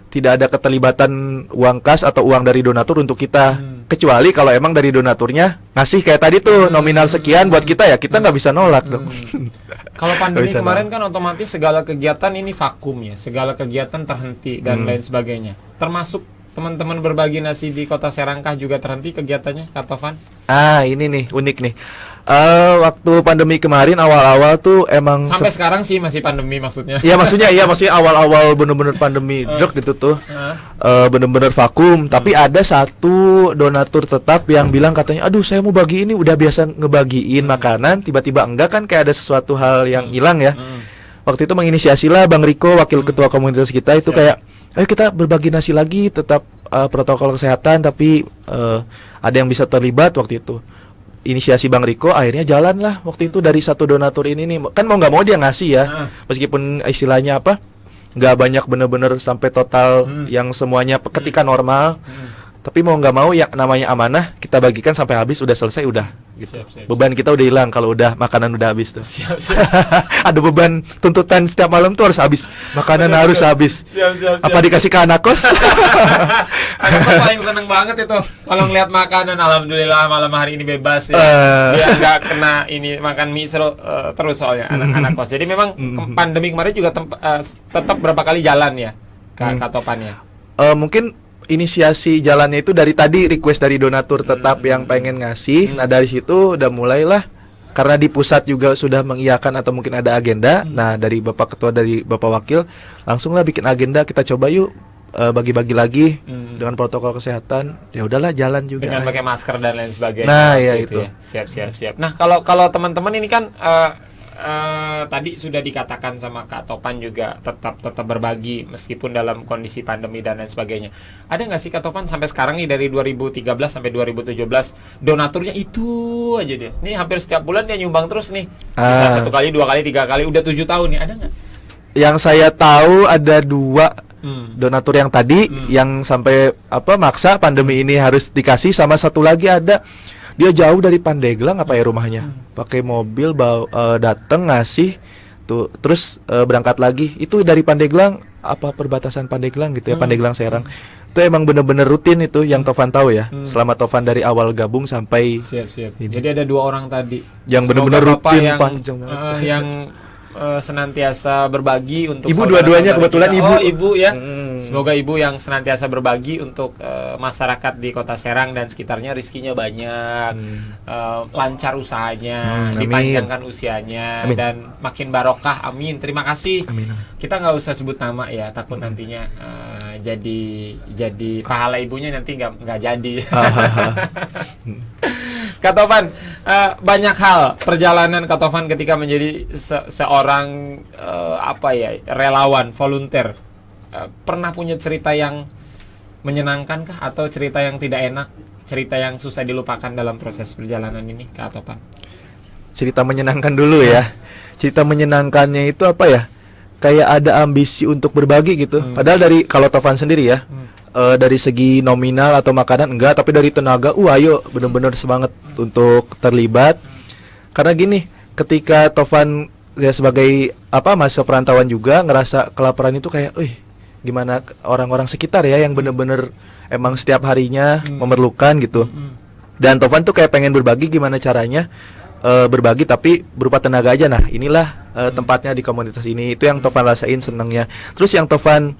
tidak ada keterlibatan uang kas atau uang dari donatur untuk kita, kecuali kalau emang dari donaturnya ngasih kayak tadi tuh nominal sekian buat kita, ya kita nggak bisa nolak dong. Kalau pandemi bisa kemarin kan otomatis segala kegiatan ini vakum ya, segala kegiatan terhenti dan lain sebagainya. Termasuk teman-teman berbagi nasi di Kota Serangkah juga terhenti kegiatannya, Kak Tovan? Ini nih unik nih. Waktu pandemi kemarin awal-awal tuh emang sampai sekarang sih masih pandemi maksudnya. Ya maksudnya awal-awal bener-bener pandemi drug gitu tuh, bener-bener vakum. Tapi ada satu donatur tetap yang bilang katanya, aduh saya mau bagi ini, udah biasa ngebagiin makanan, tiba-tiba enggak, kan kayak ada sesuatu hal yang hilang ya. Waktu itu menginisiasilah Bang Riko, wakil ketua komunitas kita itu kayak, ayo kita berbagi nasi lagi, tetap protokol kesehatan, tapi ada yang bisa terlibat waktu itu. Inisiasi Bang Riko, akhirnya jalan lah waktu itu dari satu donatur ini nih. Kan mau nggak mau dia ngasih ya, meskipun istilahnya nggak banyak bener-bener sampai total yang semuanya ketika normal. Tapi mau nggak mau ya namanya amanah, kita bagikan sampai habis, udah selesai udah gitu. Beban kita udah hilang kalau udah makanan udah habis tuh. Ada beban tuntutan setiap malam tuh harus habis, makanan harus habis. Apa dikasih ke anak kos? Anak kos paling seneng banget itu kalau ngeliat makanan, alhamdulillah malam hari ini bebas ya. Dia nggak kena ini makan mie terus soalnya anak-anak kos. Jadi memang pandemi kemarin juga tetap berapa kali jalan ya, Kak Topan ya. Mungkin inisiasi jalannya itu dari tadi request dari donatur tetap yang pengen ngasih. Nah dari situ udah mulailah, karena di pusat juga sudah mengiyakan atau mungkin ada agenda. Nah dari Bapak Ketua, dari Bapak Wakil, langsunglah bikin agenda, kita coba yuk bagi-bagi lagi dengan protokol kesehatan. Ya udahlah jalan juga dengan pakai masker dan lain sebagainya. Nah ya itu ya. Siap. Nah kalau teman-teman ini kan tadi sudah dikatakan sama Kak Topan juga tetap berbagi meskipun dalam kondisi pandemi dan lain sebagainya. Ada nggak sih Kak Topan sampai sekarang nih dari 2013 sampai 2017 donaturnya itu aja dia? Ini hampir setiap bulan dia nyumbang terus nih. Bisa 1 kali, 2 kali, 3 kali, udah 7 tahun nih. Ada nggak? Yang saya tahu ada 2 donatur yang tadi yang sampai maksa pandemi ini harus dikasih, sama satu lagi ada dia jauh dari Pandeglang rumahnya, pakai mobil datang ngasih tuh, terus berangkat lagi itu dari Pandeglang, perbatasan Pandeglang gitu ya, Pandeglang Serang. Itu emang bener-bener rutin itu yang Tovan tahu ya, selama Tovan dari awal gabung sampai siap. Jadi ada 2 orang tadi yang bener-bener rutin panjang banget, yang senantiasa berbagi untuk ibu, dua-duanya kebetulan kita. Ibu ya. Semoga ibu yang senantiasa berbagi untuk masyarakat di Kota Serang dan sekitarnya, rezekinya banyak, lancar usahanya, dipanjangkan usianya, dan makin barokah. Amin. Terima kasih. Amin. Kita nggak usah sebut nama ya, takut nantinya jadi pahala ibunya nanti nggak jadi. Kak Tovan, banyak hal perjalanan Kak Tovan ketika menjadi seorang relawan, volunteer. Pernah punya cerita yang menyenangkan kah, atau cerita yang tidak enak, cerita yang susah dilupakan dalam proses perjalanan ini, Kak Topan? Cerita menyenangkan dulu ya. Cerita menyenangkannya itu kayak ada ambisi untuk berbagi gitu. Padahal dari kalau Tovan sendiri ya, dari segi nominal atau makanan enggak, tapi dari tenaga, ayo bener-bener semangat untuk terlibat. Karena gini, ketika Tovan ya sebagai mahasiswa perantauan juga ngerasa kelaparan itu kayak, gimana orang-orang sekitar ya yang bener-bener emang setiap harinya memerlukan gitu. Dan Tovan tuh kayak pengen berbagi gimana caranya berbagi tapi berupa tenaga aja. Nah inilah tempatnya di komunitas ini. Itu yang Tovan rasain senengnya. Terus yang Tovan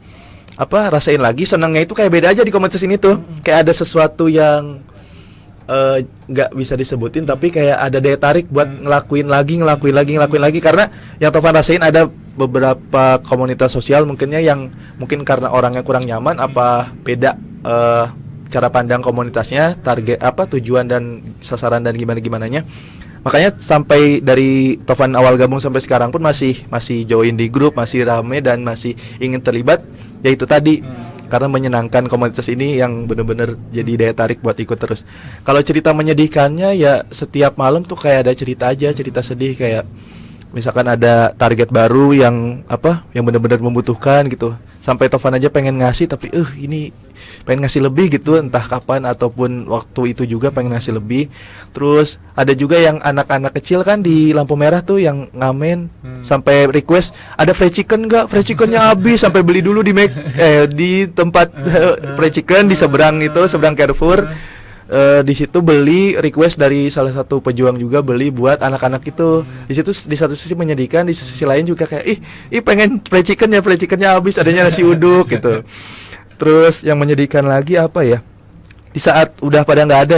rasain lagi senengnya itu kayak beda aja di komunitas ini tuh. Kayak ada sesuatu yang nggak bisa disebutin tapi kayak ada daya tarik buat ngelakuin lagi karena yang Tovan rasain ada beberapa komunitas sosial mungkinnya yang mungkin karena orangnya kurang nyaman apa beda cara pandang komunitasnya, target tujuan dan sasaran dan gimananya. Makanya sampai dari Tovan awal gabung sampai sekarang pun masih join di grup, masih rame dan masih ingin terlibat. Ya itu tadi karena menyenangkan komunitas ini yang benar-benar jadi daya tarik buat ikut terus. Kalau cerita menyedihkannya ya setiap malam tuh kayak ada cerita aja, cerita sedih kayak misalkan ada target baru yang benar-benar membutuhkan gitu. Sampai Tovan aja pengen ngasih tapi ini pengen ngasih lebih gitu, entah kapan ataupun waktu itu juga pengen ngasih lebih. Terus ada juga yang anak-anak kecil kan di lampu merah tuh yang ngamen sampai request ada fried chicken enggak? Fried chickennya habis sampai beli dulu di tempat fried chicken di seberang Carrefour. Di situ beli request dari salah satu pejuang juga beli buat anak-anak itu. Di situ di satu sisi menyedihkan, di sisi lain juga kayak pengen fried chickennya habis, adanya nasi uduk gitu. Terus yang menyedihkan lagi apa ya? Di saat udah pada nggak ada.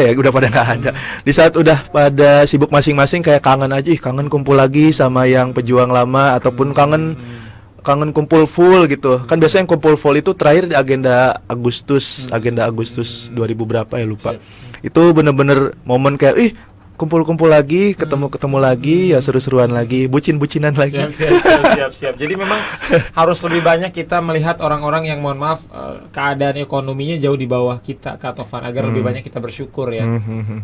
Di saat udah pada sibuk masing-masing kayak kangen aja, kangen kumpul lagi sama yang pejuang lama ataupun kangen kumpul full gitu. Kan biasanya yang kumpul full itu terakhir di agenda Agustus 2000 berapa ya lupa. Itu bener-bener momen kayak kumpul-kumpul lagi, ketemu lagi, ya seru-seruan lagi, bucin-bucinan lagi. Siap. Jadi memang harus lebih banyak kita melihat orang-orang yang mohon maaf keadaan ekonominya jauh di bawah kita, Kak Tovan, agar lebih banyak kita bersyukur ya.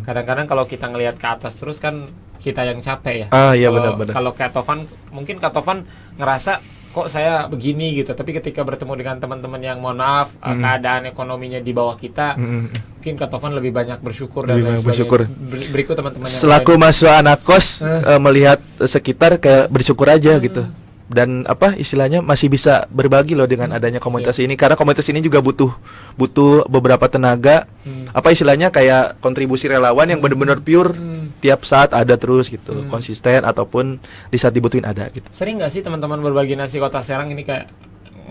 Kadang-kadang kalau kita ngelihat ke atas terus kan kita yang capek ya. Iya benar-benar. Kalau Kak Tovan, mungkin Kak Tovan ngerasa kok saya begini gitu, tapi ketika bertemu dengan teman-teman yang mohon maaf keadaan ekonominya di bawah kita, mungkin Kak Tovan lebih banyak bersyukur dan lain sebagainya. Berikut teman-teman yang selaku mahasiswa anak kos melihat sekitar kayak bersyukur aja gitu. Dan istilahnya masih bisa berbagi loh dengan adanya komunitas ini, karena komunitas ini juga butuh beberapa tenaga istilahnya kayak kontribusi relawan yang benar-benar pure tiap saat ada terus gitu, konsisten ataupun di saat dibutuhin ada gitu. Sering nggak sih teman-teman berbagi nasi Kota Serang ini kayak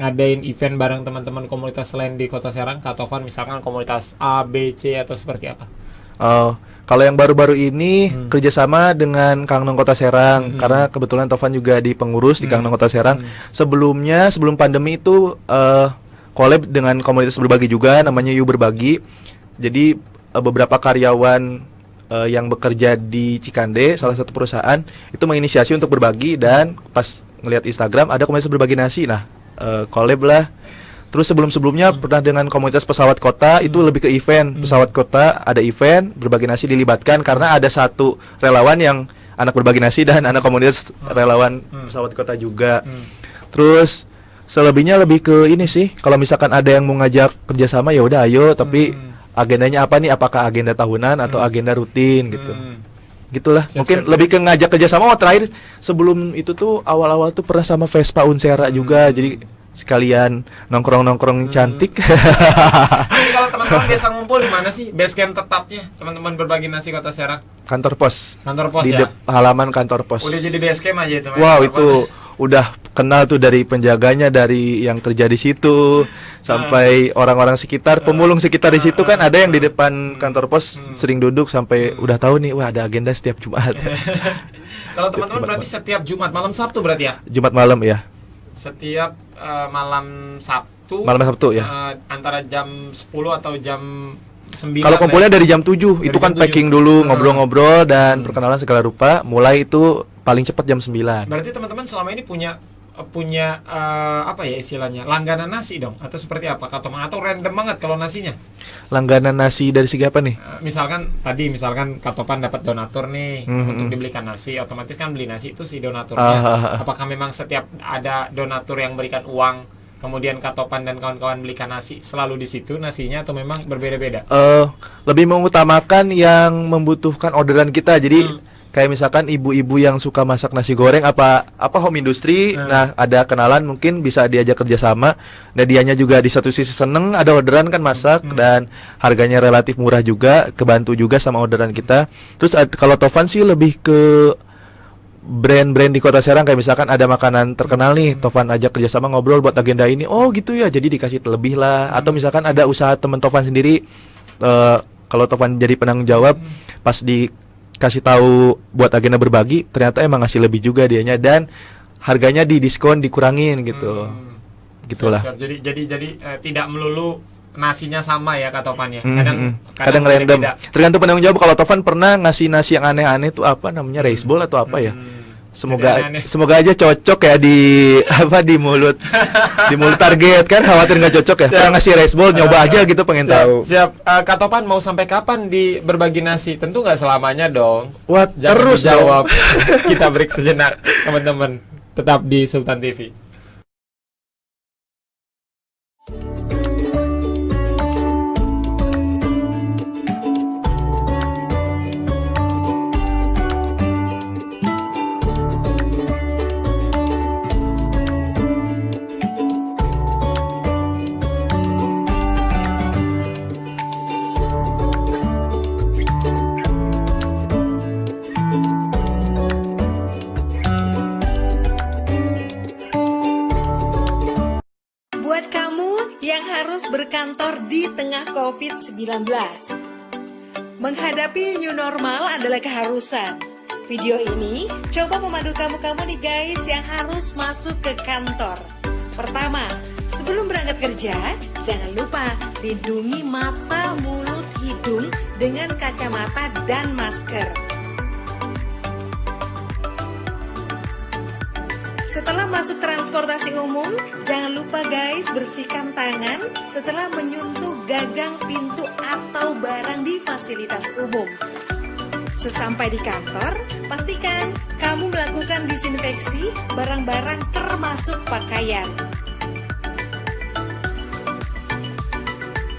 ngadain event bareng teman-teman komunitas lain di Kota Serang, Kak Tovan, misalkan komunitas A, B, C atau seperti apa? Kalau yang baru-baru ini kerjasama dengan Kangnong Kota Serang, karena kebetulan Tovan juga di pengurus di Kangnong Kota Serang. Sebelum pandemi itu collab dengan komunitas berbagi juga, namanya You Berbagi. Jadi beberapa karyawan yang bekerja di Cikande, salah satu perusahaan, itu menginisiasi untuk berbagi, dan pas ngelihat Instagram ada komunitas berbagi nasi, collab lah. Terus sebelumnya pernah dengan komunitas pesawat kota, itu lebih ke event. Pesawat kota ada event, berbagi nasi dilibatkan karena ada satu relawan yang anak berbagi nasi dan anak komunitas relawan pesawat kota juga. Terus selebihnya lebih ke ini sih, kalau misalkan ada yang mau ngajak kerjasama ya udah ayo, tapi agendanya apa nih? Apakah agenda tahunan atau agenda rutin gitu? Gitulah. Mungkin lebih ke ngajak kerjasama. Terakhir sebelum itu tuh awal-awal tuh pernah sama Vespa Unsera juga, jadi sekalian nongkrong cantik. Jadi kalau teman-teman biasa ngumpul di mana sih base camp tetapnya teman-teman berbagi nasi Kota Serang? Kantor pos Di ya? Halaman kantor pos. Udah jadi base camp aja itu. Wow, itu udah kenal tuh dari penjaganya, dari yang kerja di situ sampai orang-orang sekitar, pemulung sekitar di situ kan ada yang di depan kantor pos sering duduk sampai udah tahu nih, wah ada agenda setiap Jumat. Kalau teman-teman berarti setiap Jumat malam Sabtu berarti ya? Jumat malam ya. Setiap malam Sabtu ya. Antara jam 10 atau jam 9. Kalau kumpulnya dari jam 7, itu kan packing dulu, ngobrol-ngobrol dan perkenalan segala rupa. Mulai itu paling cepat jam 9. Berarti teman-teman selama ini punya apa ya istilahnya, langganan nasi dong atau seperti apa Kak Tovan, atau random banget kalau nasinya? Langganan nasi dari segi apa nih? Misalkan Kak Tovan dapat donatur nih untuk dibelikan nasi, otomatis kan beli nasi itu si donaturnya. Apakah memang setiap ada donatur yang berikan uang, kemudian Kak Tovan dan kawan-kawan belikan nasi selalu di situ nasinya, atau memang berbeda-beda? Lebih mengutamakan yang membutuhkan orderan kita. Jadi kayak misalkan ibu-ibu yang suka masak nasi goreng apa home industry, nah ada kenalan mungkin bisa diajak kerjasama. Nah dianya juga di satu sisi seneng ada orderan kan masak dan harganya relatif murah juga, kebantu juga sama orderan kita. Terus kalau Tovan sih lebih ke brand-brand di Kota Serang, kayak misalkan ada makanan terkenal nih, Tovan ajak kerjasama ngobrol buat agenda ini, oh gitu ya, jadi dikasih lebih lah. Atau misalkan ada usaha temen Tovan sendiri, kalau Tovan jadi penanggung jawab, pas dikasih tahu buat agenda berbagi, ternyata emang ngasih lebih juga dianya dan harganya didiskon dikurangin gitu, gitulah. Siap. Jadi tidak melulu nasinya sama ya Kak Tovan ya. Kadang random. beda. Tergantung penanggung jawab. Kalau Tovan pernah ngasih nasi yang aneh-aneh tuh apa namanya, rice bowl atau apa ya? Semoga aja cocok ya di di mulut target kan, khawatir nggak cocok ya. Pernah ngasih rice bowl, nyoba aja gitu, pengen tahu. Siap. Kak Tovan mau sampai kapan di berbagi nasi? Tentu nggak selamanya dong. Wah, Jangan terus dijawab. Kita break sejenak teman-teman. Tetap di Sultan TV. Buat kamu yang harus berkantor di tengah COVID-19, menghadapi new normal adalah keharusan. Video ini coba memandu kamu nih guys yang harus masuk ke kantor. Pertama, sebelum berangkat kerja, jangan lupa lindungi mata, mulut, hidung dengan kacamata dan masker. Setelah masuk transportasi umum, jangan lupa guys bersihkan tangan setelah menyentuh gagang pintu atau barang di fasilitas umum. Sesampai di kantor, pastikan kamu melakukan disinfeksi barang-barang termasuk pakaian.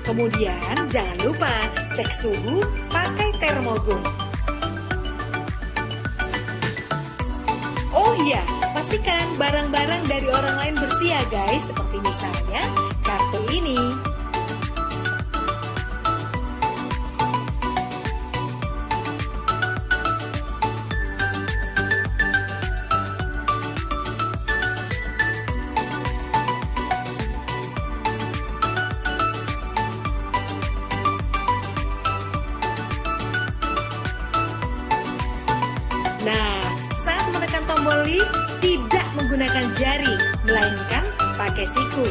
Kemudian jangan lupa cek suhu pakai termogun. Oh iya, pastikan barang-barang dari orang lain bersih ya guys, seperti misalnya kartu ini. Nah, saat menekan tombol lift, tidak menggunakan jari, melainkan pakai siku.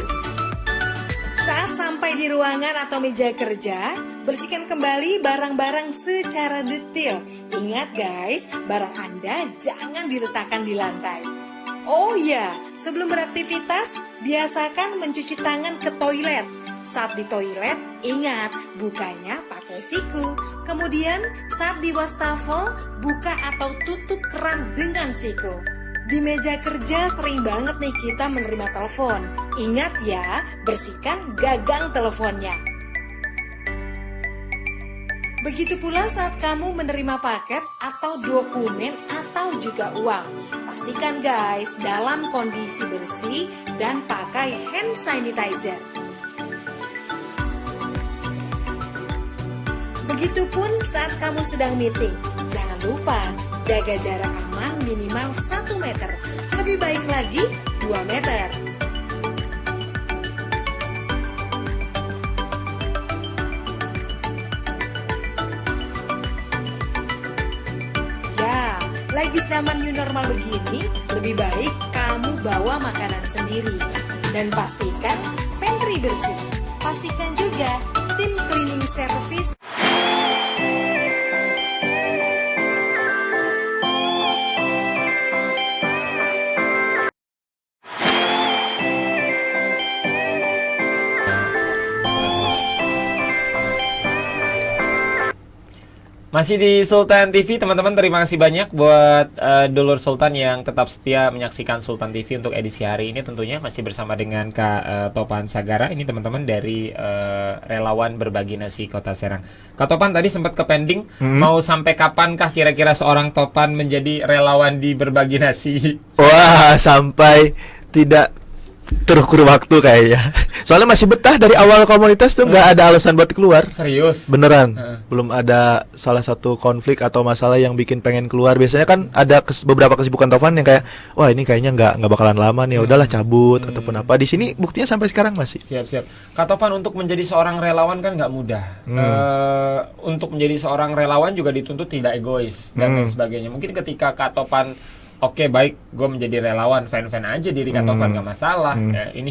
Saat sampai di ruangan atau meja kerja, bersihkan kembali barang-barang secara detail. Ingat guys, barang Anda jangan diletakkan di lantai. Oh iya, sebelum beraktivitas, biasakan mencuci tangan ke toilet. Saat di toilet, ingat bukanya pakai siku. Kemudian saat di wastafel, buka atau tutup keran dengan siku. Di meja kerja sering banget nih kita menerima telepon. Ingat ya, bersihkan gagang teleponnya. Begitu pula saat kamu menerima paket atau dokumen atau juga uang. Pastikan guys dalam kondisi bersih dan pakai hand sanitizer. Begitupun saat kamu sedang meeting, jangan lupa jaga jarak aman minimal 1 meter, lebih baik lagi 2 meter. Ya, lagi zaman new normal begini, lebih baik kamu bawa makanan sendiri. Dan pastikan pantry bersih. Pastikan juga tim cleaning service Masih di Sultan TV, teman-teman. Terima kasih banyak buat dulur Sultan yang tetap setia menyaksikan Sultan TV untuk edisi hari ini. Tentunya masih bersama dengan Kak Topan Sagara. Ini teman-teman dari relawan berbagi nasi Kota Serang. Kak Topan tadi sempat ke pending. Mau sampai kapankah kira-kira seorang Topan menjadi relawan di berbagi nasi? Wah, sampai tidak terukur waktu kayaknya. Soalnya masih betah dari awal komunitas tuh, nggak ada alasan buat keluar. Serius? Beneran. Belum ada salah satu konflik atau masalah yang bikin pengen keluar. Biasanya kan ada beberapa kesibukan Tovan yang kayak, wah ini kayaknya nggak bakalan lama nih, udahlah cabut ataupun apa. Di sini buktinya sampai sekarang masih. Siap. Kak Tovan, untuk menjadi seorang relawan kan nggak mudah. Untuk menjadi seorang relawan juga dituntut tidak egois dan lain sebagainya. Mungkin ketika Kak Tovan, oke, baik, gue menjadi relawan, fan-fan aja diri Kak Tovan, gak masalah. Ya, ini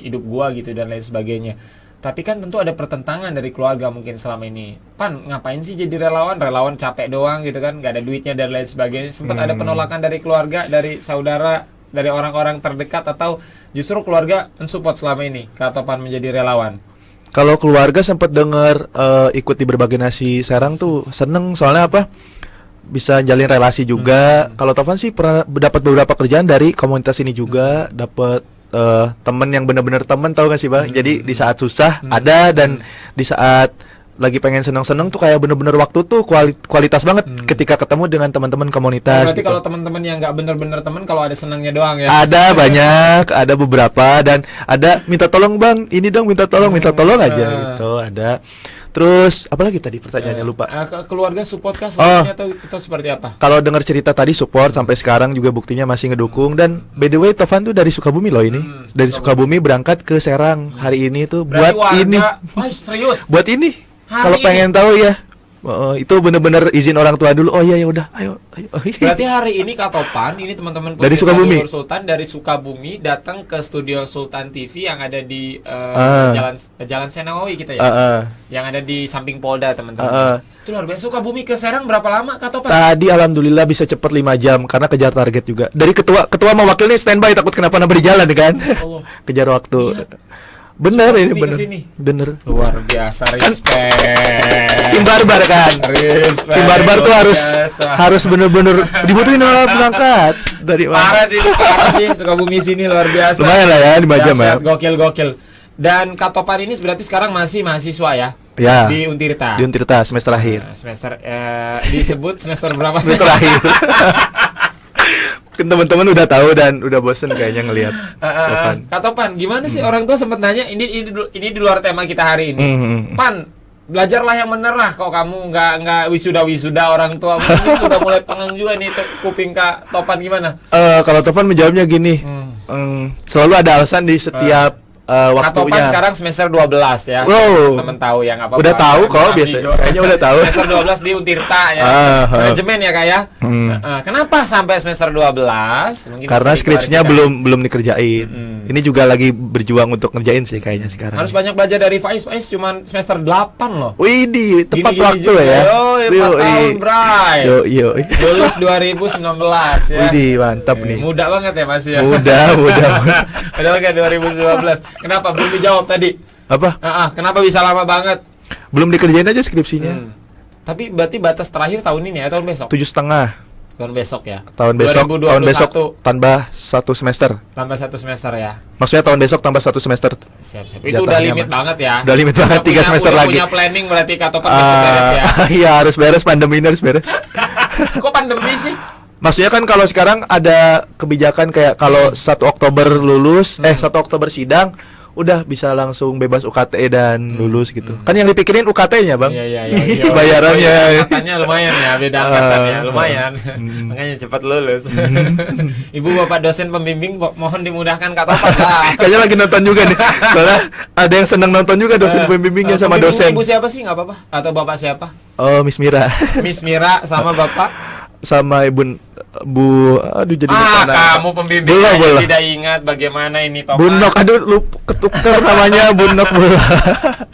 hidup gue gitu dan lain sebagainya. Tapi kan tentu ada pertentangan dari keluarga mungkin selama ini. Pan, ngapain sih jadi relawan? Relawan capek doang gitu kan, gak ada duitnya dan lain sebagainya. Sempat ada penolakan dari keluarga, dari saudara, dari orang-orang terdekat, atau justru keluarga mensupport selama ini Kak Tovan menjadi relawan? Kalau keluarga sempat dengar ikut di berbagi nasi Serang tuh seneng, soalnya apa? Bisa jalin relasi juga. Kalau Tovan sih pernah dapat beberapa kerjaan dari komunitas ini juga, dapat temen yang benar-benar temen, tahu gak sih Bang? Jadi di saat susah ada, dan di saat lagi pengen seneng-seneng tuh kayak bener-bener waktu tuh kualitas banget ketika ketemu dengan teman-teman komunitas. Berarti gitu. kalau teman-teman yang nggak bener-bener temen, kalau ada senangnya doang ya? Ada banyak, ada beberapa, dan ada minta tolong Bang, ini dong minta tolong aja gitu, ada. Terus apalagi tadi pertanyaannya lupa. Keluarga support kah selanjutnya atau seperti apa? Kalau dengar cerita tadi support sampai sekarang juga buktinya masih ngedukung. Dan by the way Tovan tuh dari Sukabumi loh ini. Dari Sukabumi berangkat ke Serang hari ini tuh Berarti buat warga, ini. Serius? Buat ini. Hari Kalau ini? pengen tahu ya. Itu bener-bener izin orang tua dulu. Oh iya ya udah, ayo. Berarti hari ini Kak Topan, ini teman-teman Dari pemirsa Sukabumi. Dulur Sultan dari Sukabumi datang ke studio Sultan TV yang ada di Jalan Senawi kita ya. Yang ada di samping Polda, teman-teman. Itu luar biasa. Sukabumi ke Serang berapa lama Kak Topan? Tadi alhamdulillah bisa cepet 5 jam karena kejar target juga. Dari ketua sama wakil nih standby takut kenapa-napa di jalan kan. Allah. Kejar waktu. Iya. Bener ini Sukabumi kesini. bener. Luar biasa, respect. Tim barbar kan. Respect. Tim barbar tuh Luar harus biasa. bener-bener dibutuhin orang berangkat dari mana. Parah sih Sukabumi sini luar biasa. Lumayan lah ya 5 jam ya. Dahsyat, gokil. Dan Kak Topan ini berarti sekarang masih mahasiswa ya? Ya. Di Untirta. Di Untirta semester akhir. Nah, semester disebut semester berapa? Semester akhir. Kan teman-teman udah tahu dan udah bosen kayaknya ngelihat Tovan. Kak Topan, gimana sih orang tua sempat nanya ini di luar tema kita hari ini. Pan, belajarlah yang bener lah, kok kamu nggak wisuda orang tua. Mungkin udah mulai pengang juga nih kuping Kak Topan, gimana? Kalau Tovan menjawabnya gini, selalu ada alasan di setiap Kak Topan waktunya. sekarang semester 12 ya. Wow. Temen tahu yang apa? Udah tahu kok biasa. Kayaknya udah tahu. Semester 12 di Untirta ya. Manajemen ya Kak ya. Kenapa sampai semester 12? Mungkin Karena bisa skripsinya diklarifikasi. belum dikerjain. Ini juga lagi berjuang untuk ngerjain sih kayaknya sekarang. Harus banyak belajar dari Faiz cuman semester 8 loh. Widih, tepat Gini-gini waktu juga. ya. 4 tahun, Bray. Yo. Lulus 2019 ya. Widih, mantap nih. Muda banget ya Mas ya. Mudah. Padahal kan 2019. Kenapa belum dijawab tadi? Apa? Kenapa bisa lama banget? Belum dikerjain aja skripsinya. Tapi berarti batas terakhir tahun ini ya, tahun besok? 7,5 Tahun besok ya. tahun besok 2021. tambah 1 semester. Tambah 1 semester ya. Maksudnya tahun besok tambah 1 semester. Siap. Itu udah Jatahnya limit mah. banget ya. Udah limit banget, 3 semester udah lagi. Punya planning berarti Kak Topan besok beres ya. Iya, harus beres, pandemi ini harus beres. Kok pandemi sih? Maksudnya kan kalau sekarang ada kebijakan kayak kalau 1 Oktober lulus, 1 Oktober sidang, udah bisa langsung bebas UKT dan lulus gitu. Kan yang dipikirin UKT-nya, Bang. Iya. Bayarannya. Angkatannya lumayan ya, beda angkatan ya, lumayan. Makanya cepat lulus. Ibu bapak dosen pembimbing mohon dimudahkan Kak Topan lah. Kayaknya lagi nonton juga nih. Soalnya ada yang senang nonton juga dosen pembimbingnya sama dosen. Ibu siapa sih, nggak apa-apa? Atau bapak siapa? Oh, Miss Mira. Miss Mira sama bapak? Sama Bu, aduh jadi lupa Kamu pembimbing belum. tidak ingat bagaimana ini Topan. Bunok, aduh lupa ketukar namanya Bunok bola.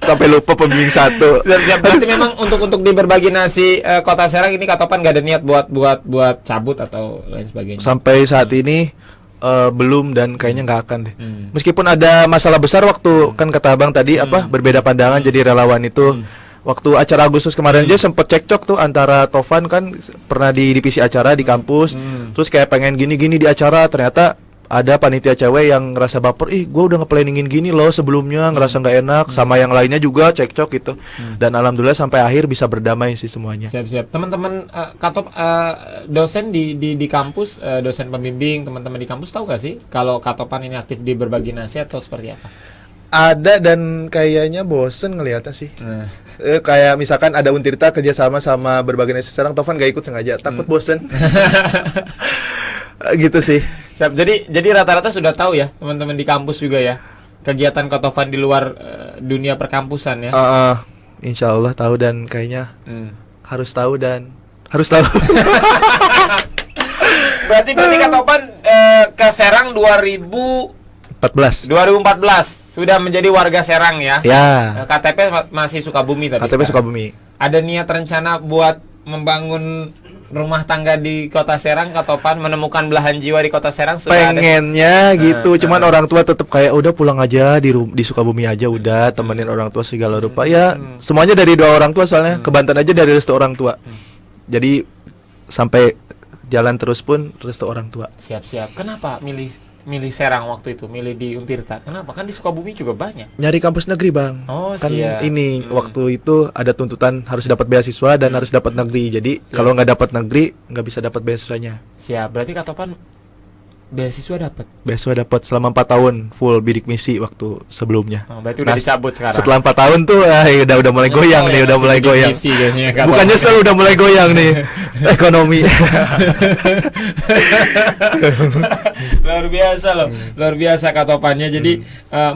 Sampai lupa pembimbing 1. Siap. Berarti memang untuk di berbagi nasi Kota Serang ini Kak Topan gak ada niat buat cabut atau lain sebagainya. Sampai saat ini belum, dan kayaknya nggak akan deh. Meskipun ada masalah besar waktu kan kata Abang tadi berbeda pandangan jadi relawan itu. Waktu acara Agustus kemarin aja sempet cekcok tuh antara Tovan kan pernah di divisi acara di kampus, terus kayak pengen gini-gini di acara, ternyata ada panitia cewek yang ngerasa baper, gue udah nge-planningin gini loh sebelumnya, ngerasa nggak enak, sama yang lainnya juga cekcok gitu. Dan alhamdulillah sampai akhir bisa berdamai sih semuanya. Siap-siap. Teman-teman Katop dosen di kampus, dosen pembimbing, teman-teman di kampus tahu gak sih kalau Katopan ini aktif di Berbagi Nasi atau seperti apa? Ada dan kayaknya bosen ngeliatnya sih. Kayak misalkan ada Untirta kerjasama sama Berbagi Nasi sekarang, Tovan gak ikut sengaja, takut bosen. Gitu sih. Siap. Jadi rata-rata sudah tahu ya teman-teman di kampus juga ya kegiatan Katovan di luar dunia perkampusan ya. Insya Allah tahu dan kayaknya harus tahu dan harus tahu. Berarti Katovan ke Serang 2014 sudah menjadi warga Serang ya. Ya. KTP masih Sukabumi tadi. KTP sekarang. Sukabumi. Ada niat rencana buat membangun rumah tangga di Kota Serang, Katopan menemukan belahan jiwa di Kota Serang sudah pengennya ada. Gitu, cuman orang tua tetap kayak udah pulang aja di Sukabumi aja udah temenin orang tua segala rupa. Ya, semuanya dari doa orang tua soalnya. Ke Banten aja dari restu orang tua. Jadi sampai jalan terus pun restu orang tua. Siap-siap. Kenapa milih Serang waktu itu, milih di Untirta? Kenapa? Kan di Sukabumi juga banyak. Nyari kampus negeri, Bang. Oh, kan siap. Ini waktu itu ada tuntutan harus dapat beasiswa dan harus dapat negeri. Jadi kalau nggak dapat negeri nggak bisa dapat beasiswanya. Siap. Berarti Katopan beasiswa dapat. Beasiswa dapat selama 4 tahun full bidik misi waktu sebelumnya. Oh, berarti udah dicabut sekarang. Setelah 4 tahun tuh udah mulai goyang nih, udah mulai goyang. Bukan nyesel, udah mulai goyang nih ekonomi. Luar biasa loh, luar biasa Katopannya. Jadi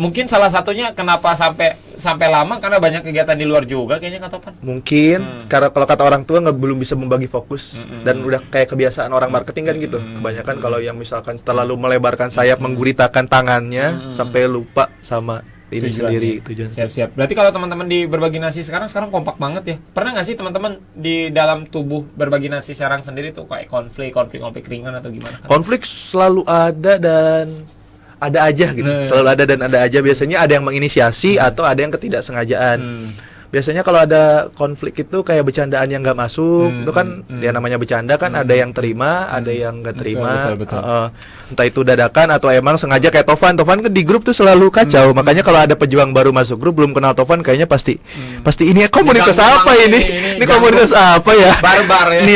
mungkin salah satunya kenapa sampai lama karena banyak kegiatan di luar juga kayaknya Katopan. Mungkin karena kalau kata orang tua belum bisa membagi fokus dan udah kayak kebiasaan orang marketing kan gitu. Kebanyakan kalau yang misalkan terlalu melebarkan sayap mengguritakan tangannya sampai lupa sama ini sendiri tujuan. Siap-siap. Berarti kalau teman-teman di Berbagi Nasi sekarang kompak banget ya. Pernah nggak sih teman-teman di dalam tubuh Berbagi Nasi Serang sendiri tuh kayak konflik ringan atau gimana? Konflik selalu ada dan ada aja gitu. Selalu ada dan ada aja. Biasanya ada yang menginisiasi atau ada yang ketidaksengajaan. Biasanya kalau ada konflik itu kayak bercandaan yang nggak masuk, itu kan dia namanya bercanda kan ada yang terima, ada yang nggak terima. Betul. Entah itu dadakan atau emang sengaja kayak Tovan kan di grup tuh selalu kacau. Makanya kalau ada pejuang baru masuk grup belum kenal Tovan kayaknya pasti ini komunitas apa ini? Ini komunitas apa ya? Barbar ya.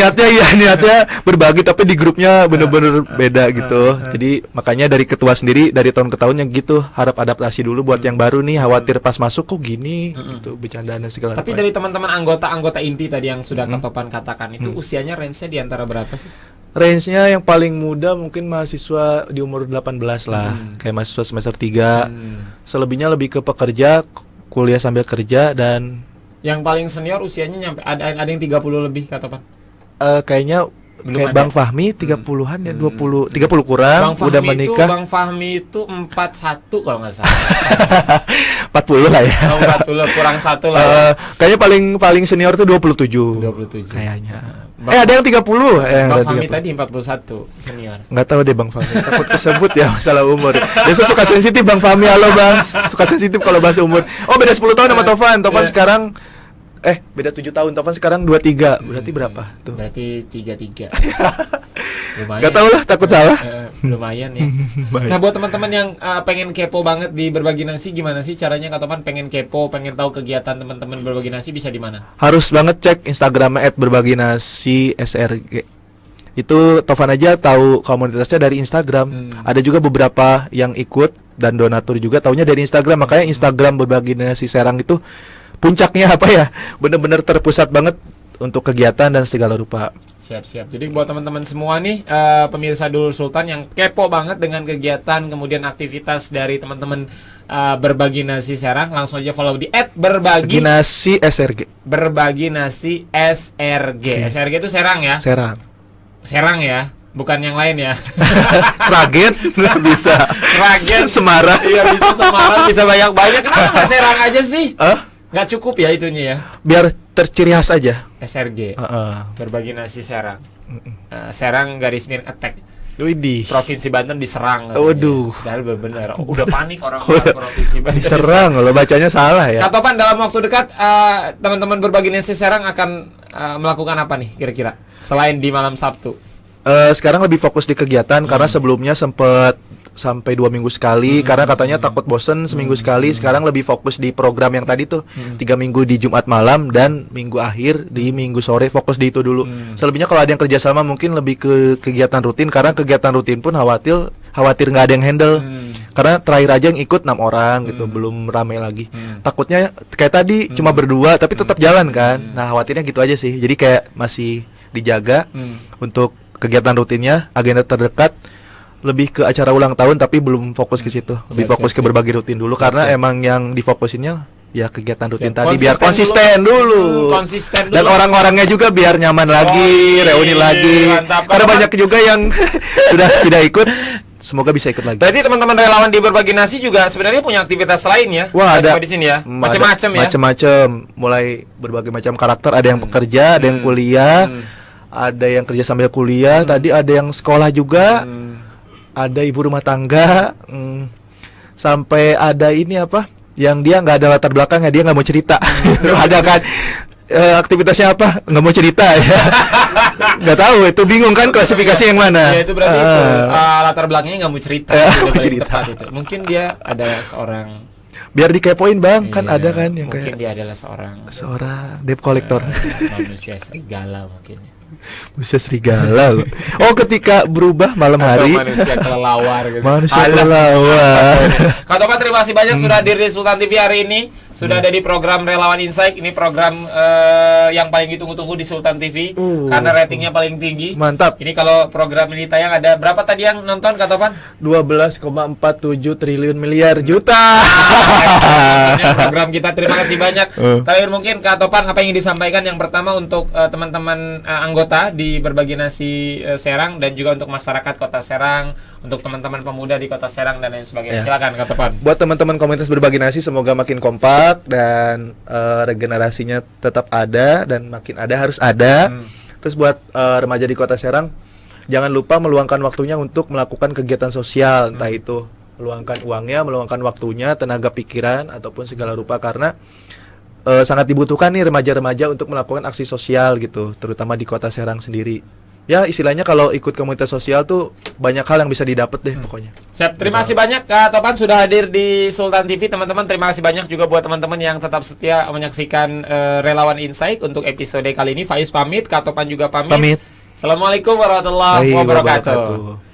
Niatnya berbagi tapi di grupnya bener-bener beda gitu. Jadi makanya dari ketua sendiri dari tahun ke tahunnya gitu harap adaptasi dulu buat yang baru nih, khawatir pas masuk kok gini gitu bercandaan segala. Tapi dari teman-teman anggota inti tadi yang sudah Katopan katakan itu usianya range-nya di antara berapa sih? Range-nya yang paling muda mungkin mahasiswa di umur 18 lah, kayak mahasiswa semester 3. Selebihnya lebih ke pekerja, kuliah sambil kerja dan yang paling senior usianya nyampe ada yang 30 lebih Katopan. Kayaknya Belum kayak ada. Bang Fahmi 30-an ya, 30 kurang udah menikah. Bang Fahmi itu 41 kalau nggak salah. 40 lah ya. 40 kurang 1 lah. Ya. Kayaknya paling senior tuh 27. 27. Kayaknya. Ada yang 30. Bang Fahmi tadi 41 senior. Nggak tahu deh Bang Fahmi. Takut kesebut ya masalah umur. Biasa suka sensitif Bang Fahmi. Halo Bang. Suka sensitif kalau bahas umur. Oh beda 10 tahun sama Tovan. Tovan sekarang beda 7 tahun. Tovan sekarang 23. Berarti berapa tuh? Berarti 33. Lumayan. Gak tau lah, takut salah. Lumayan ya. Nah buat teman-teman yang pengen kepo banget di Berbagi Nasi, gimana sih caranya Katopan pengen kepo, pengen tahu kegiatan teman-teman Berbagi Nasi bisa di mana? Harus banget cek Instagramnya @berbaginasi_srg. Itu Tovan aja tahu komunitasnya dari Instagram. Ada juga beberapa yang ikut dan donatur juga taunya dari Instagram. Makanya Instagram Berbagi Nasi Serang itu puncaknya apa ya? Bener-bener terpusat banget untuk kegiatan dan segala rupa. Siap-siap. Jadi buat teman-teman semua nih pemirsa Dulur Sultan yang kepo banget dengan kegiatan kemudian aktivitas dari teman-teman Berbagi Nasi Serang, langsung aja follow di @berbagi Nasi SRG. Berbagi Nasi SRG. SRG itu Serang ya? Serang ya, bukan yang lain ya. Sragen nggak bisa. Sragen, Semarang. Iya bisa Semarang, bisa banyak-banyak. Kenapa nggak Serang aja sih? Nggak cukup ya itunya ya? Biar terciri khas aja. SRG. Berbagi Nasi Serang. Serang garis miring attack. Widih. Provinsi Banten diserang. Waduh. Padahal benar-benar udah panik orang-orang Provinsi Banten. Diserang lo bacanya salah ya. Kak Topan, dalam waktu dekat teman-teman berbagi nasi Serang akan melakukan apa nih kira-kira selain di malam Sabtu? Sekarang lebih fokus di kegiatan karena sebelumnya sempet sampai 2 minggu sekali karena katanya takut bosen seminggu sekali. Sekarang lebih fokus di program yang tadi tuh 3 minggu di Jumat malam dan minggu akhir di Minggu sore, fokus di itu dulu. Selebihnya kalau ada yang kerjasama mungkin lebih ke kegiatan rutin karena kegiatan rutin pun khawatir nggak ada yang handle. Karena terakhir aja yang ikut 6 orang gitu, belum rame lagi. Takutnya kayak tadi cuma berdua tapi tetap jalan kan. Nah khawatirnya gitu aja sih. Jadi kayak masih dijaga untuk kegiatan rutinnya, agenda terdekat lebih ke acara ulang tahun tapi belum fokus ke situ. Lebih fokus ke berbagi rutin dulu karena emang yang difokusinnya ya kegiatan rutin tadi biar konsisten dulu. Konsisten dulu. Dan orang-orangnya juga biar nyaman lagi, reuni lagi. Mantap. Karena banyak juga yang sudah tidak ikut. Semoga bisa ikut lagi. Berarti teman-teman relawan di berbagi nasi juga sebenarnya punya aktivitas lain ya? Wah, ada di sini ya. Macam-macam ya. Macam-macam, mulai berbagai macam karakter, ada yang pekerja, ada yang kuliah, ada yang kerja sambil kuliah, tadi ada yang sekolah juga. Ada ibu rumah tangga, sampai ada ini apa? Yang dia nggak ada latar belakangnya, dia nggak mau cerita. Ada kan aktivitasnya apa? Nggak mau cerita ya. Nggak tahu, itu bingung kan klasifikasi yang mana? Ya itu berarti itu latar belakangnya nggak mau cerita. Nggak mau cerita. Itu. Mungkin dia adalah seorang. Biar dikepoin bang, kan ada kan yang mungkin kayak dia adalah seorang debt collector. manusia serigala mungkin. Manusia serigala loh. Oh ketika berubah malam hari. Atau manusia kelelawar gitu. Manusia kelelawar. Kak Topan, terima kasih banyak sudah hadir di Sultan TV hari ini. Sudah ada di program Relawan Insight. Ini program yang paling ditunggu-tunggu di Sultan TV karena ratingnya paling tinggi. Mantap. Ini kalau program ini tayang ada berapa tadi yang nonton Kak Topan? 12,47 triliun miliar juta. Program kita, terima kasih banyak. Terakhir mungkin Kak Topan, apa yang ingin disampaikan yang pertama untuk teman-teman anggota di berbagi nasi Serang dan juga untuk masyarakat Kota Serang, untuk teman-teman pemuda di Kota Serang dan lain sebagainya. Silakan Kak Topan. Buat teman-teman komunitas berbagi nasi semoga makin kompak dan regenerasinya tetap ada dan makin ada, harus ada. Terus buat remaja di Kota Serang, jangan lupa meluangkan waktunya untuk melakukan kegiatan sosial, entah itu meluangkan uangnya, meluangkan waktunya, tenaga pikiran ataupun segala rupa karena sangat dibutuhkan nih remaja-remaja untuk melakukan aksi sosial gitu, terutama di Kota Serang sendiri. Ya istilahnya kalau ikut komunitas sosial tuh banyak hal yang bisa didapat deh pokoknya. Siap, terima kasih banyak Kak Topan sudah hadir di Sultan TV. Teman-teman, terima kasih banyak juga buat teman-teman yang tetap setia menyaksikan Relawan Insight untuk episode kali ini. Faiz pamit, Kak Topan juga pamit. Assalamualaikum warahmatullahi wabarakatuh.